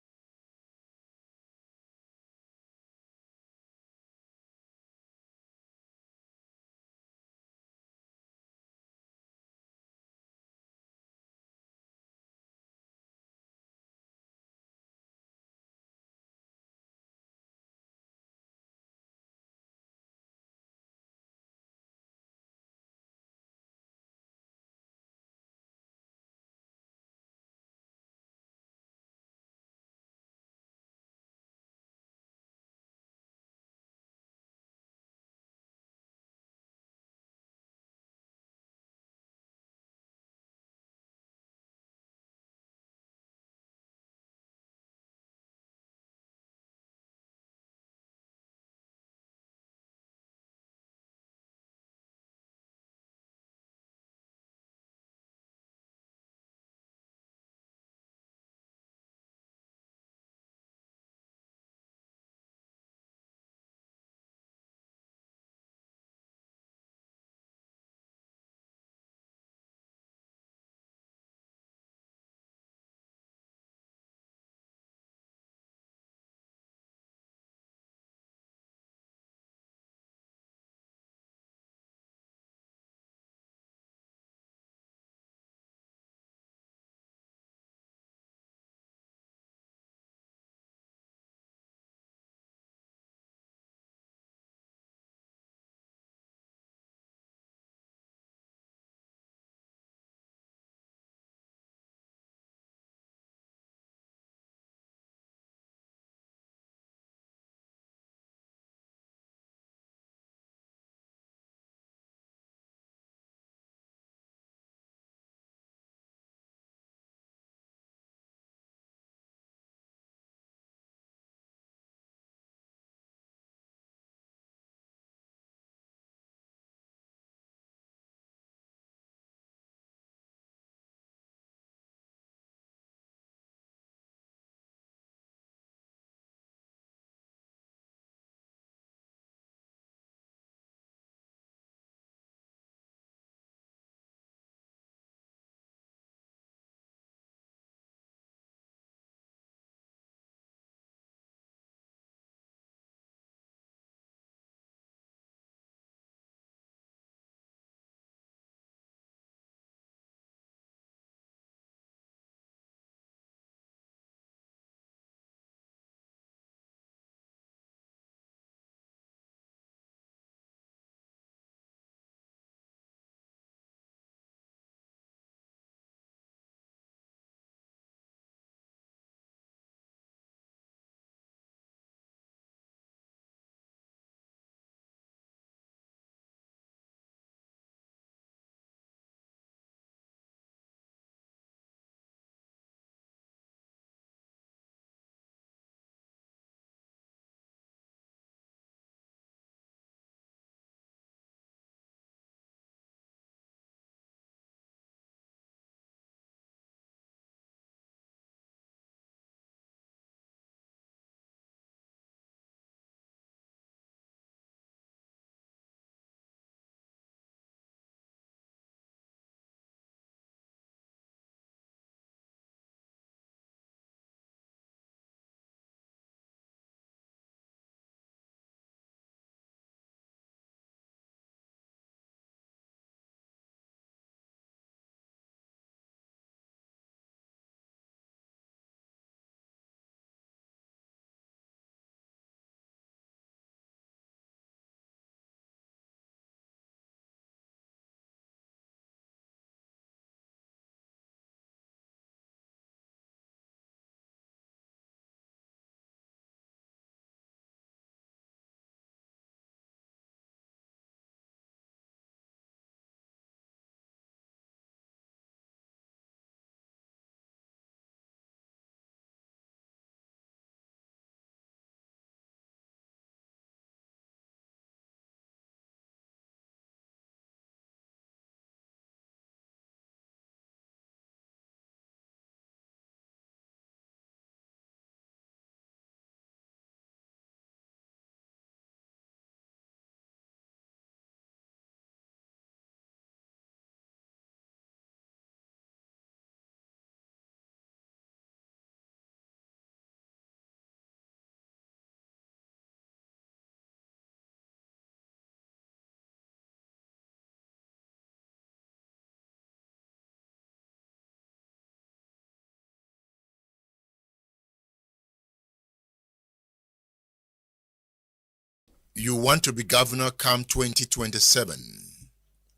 You want to be governor come 2027.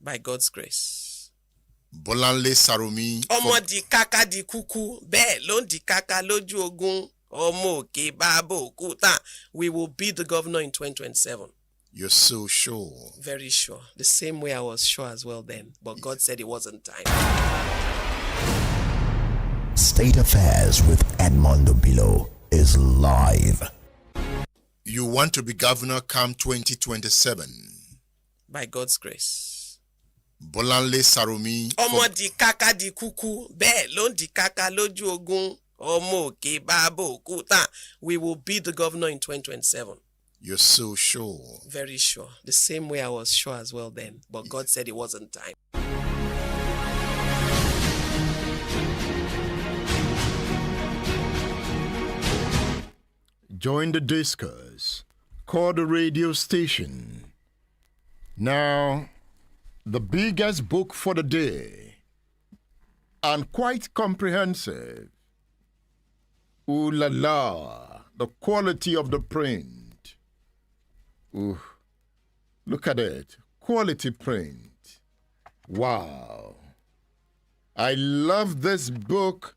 By God's grace. Bolanle Sarumi. Ọmọ di kaka di kuku, bẹ́ẹ̀ ló ń di kaka lójú ogun. Ọmọ òkè bàbá òkúta. We will be the governor in 2027. You're so sure. Very sure. The same way I was sure as well then. But God said it wasn't time. State Affairs with Edmondo Bilo is live. You want to be governor come 2027. By God's grace. Bolanle Sarumi. Ọmọ di kaka di kuku, bẹ́ẹ̀ ló ń di kaka lójú ogun. Ọmọ òkè bàbá òkúta. We will be the governor in 2027. You're so sure. Very sure. The same way I was sure as well then. But God said it wasn't time. Join the discourse. Call the radio station. Now, the biggest book for the day, and quite comprehensive. Ooh la la, the quality of the print. Ooh, look at it, quality print. Wow. I love this book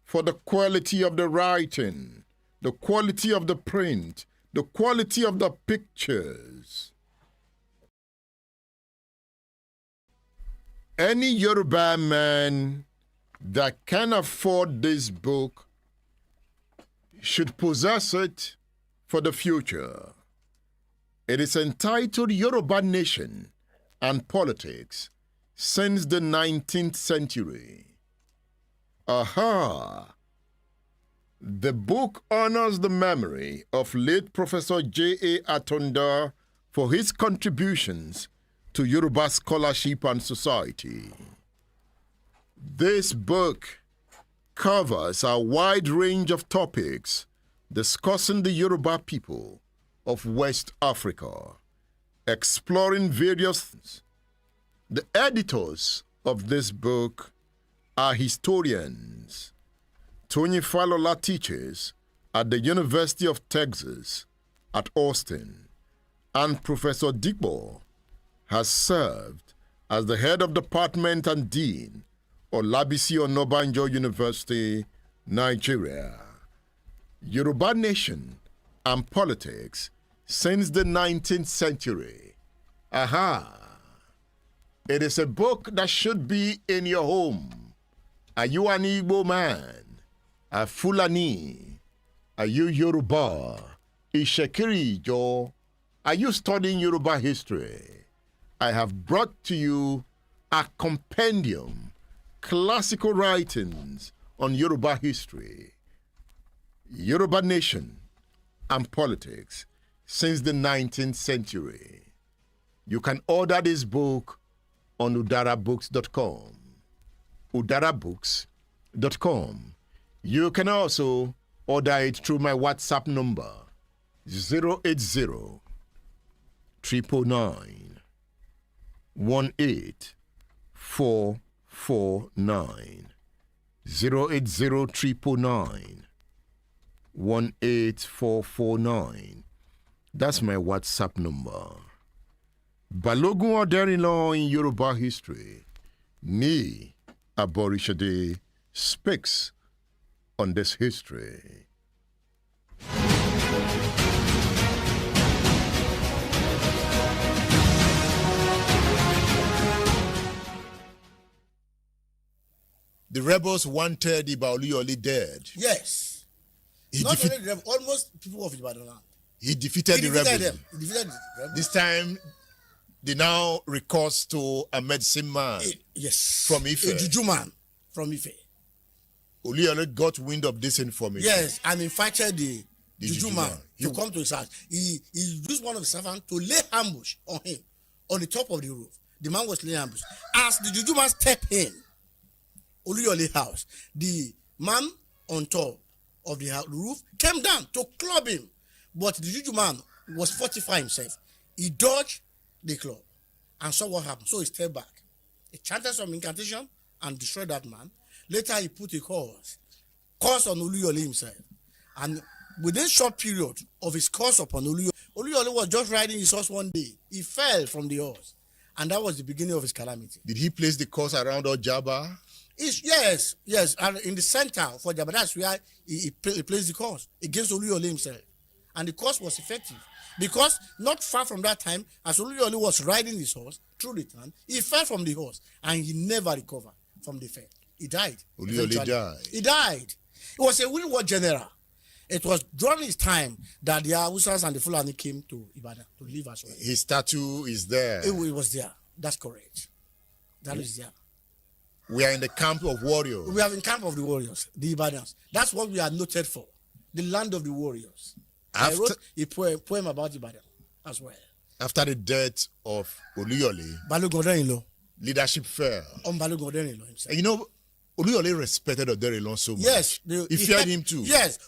for the quality of the writing, the quality of the print, the quality of the pictures. Any Yoruba man that can afford this book should possess it for the future. It is entitled Yoruba Nation and Politics since the 19th century. Aha! The book honors the memory of late Professor J.A. Atunda for his contributions to Yoruba scholarship and society. This book covers a wide range of topics discussing the Yoruba people of West Africa, exploring various things. The editors of this book are historians. Tony Falola teaches at the University of Texas at Austin, and Professor Digbo has served as the head of department and dean of Olabisi Onabanjo University, Nigeria. Yoruba Nation and Politics since the 19th century. Aha! It is a book that should be in your home. Are you an Igbo man? A Fulani? Are you Yoruba? Ishekiri Jo? Are you studying Yoruba history? I have brought to you a compendium, classical writings on Yoruba history, Yoruba Nation and Politics since the 19th century. You can order this book on udarabooks.com. udarabooks.com. You can also order it through my WhatsApp number 080 999 18449. 080 999 18449. That's my WhatsApp number. Balogun Oderinlo in Yoruba history, Ni Aborishade, speaks on this history. The rebels wanted Ibaolioli dead. Yes. Not only the rebels, almost people of Ibadan land. He defeated the rebels. Them. He defeated the rebels. This time, they now recourse to a medicine man. Yes. From Ife. A juju man from Ife. Oliole got wind of this information. Yes, and invited the juju man to come to his house. He used one of his servants to lay ambush on him on the top of the roof. The man was laying ambush. As the juju man stepped in Oliole house, the man on top of the roof came down to club him. But the juju man was fortifying himself. He dodged the club and saw what happened. So he stepped back. He chanted some incantation and destroyed that man. Later he put a curse on Oluyole himself. And within a short period of his curse upon Oluyole, Oluyole was just riding his horse one day. He fell from the horse. And that was the beginning of his calamity. Did he place the course around Ojaba? Yes. And in the center for Ojaba, that's where he placed the course against Oluyole himself. And the course was effective. Because not far from that time, as Oluyole was riding his horse through the town, he fell from the horse and he never recovered from the fall. He died. Oluyole died. He died. He was a World War general. It was during his time that the Hausas and the Fulani came to Ibadan to live as well. His statue is there. It was there. That's correct. That is there. We are in the camp of warriors. We are in camp of the warriors, the Ibadans. That's what we are noted for. The land of the warriors. I wrote a poem about Ibadan as well. After the death of Oluyole, Balogun Oderinlo, leadership fell. On Balogun Oderinlo himself. And you know, Oluyole respected Oderinlo so much. Yes. He feared him too. Yes.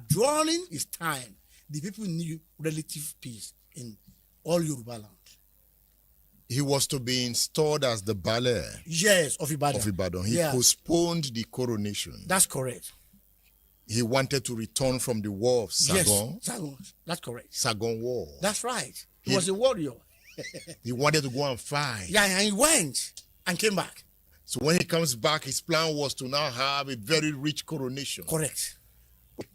During his time, the people knew relative peace in all Yoruba land. He was to be installed as the Bale. Yes, of Ibadan. He postponed the coronation. That's correct. He wanted to return from the war of Sagon. Yes, Sagon. That's correct. Sagon War. That's right. He was a warrior. He wanted to go and fight. Yeah, and he went and came back. So when he comes back, his plan was to now have a very rich coronation. Correct.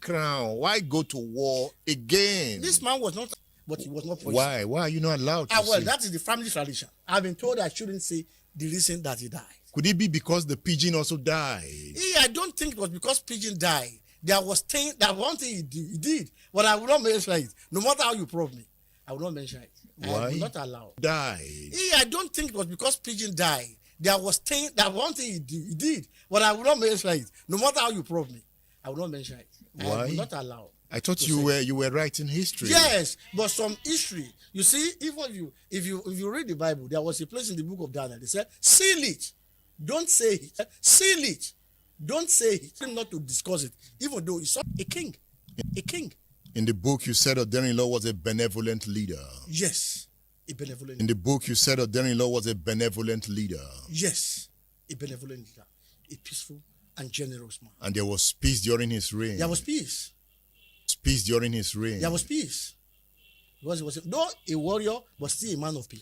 Crown. Why go to war again? This man was not, but he was not poisoned. Why? Why are you not allowed to Well, say? that is the family tradition. I've been told I shouldn't say the reason that he died. Could it be because the pigeon also died? I don't think it was because pigeon died. There was one thing he did, but I will not mention it. No matter how you probe me, I will not mention it. Why? I will not allow. Died. I don't think it was because pigeon died. There was one thing he did, but I will not mention it. No matter how you probe me, I will not mention it. Why? I will not allow. I thought you were writing history. Yes, but some history. You see, even if you read the Bible, there was a place in the book of Daniel. They said, seal it. Don't say it. Seal it. Don't say it. Not to discuss it, even though he's a king. A king. In the book, you said Oderinlo was a benevolent leader. Yes, a benevolent leader. In the book, you said Oderinlo was a benevolent leader. Yes, a benevolent leader. A peaceful and generous man. And there was peace during his reign. There was peace. Peace during his reign. There was peace. Because he was though a warrior, but still a man of peace.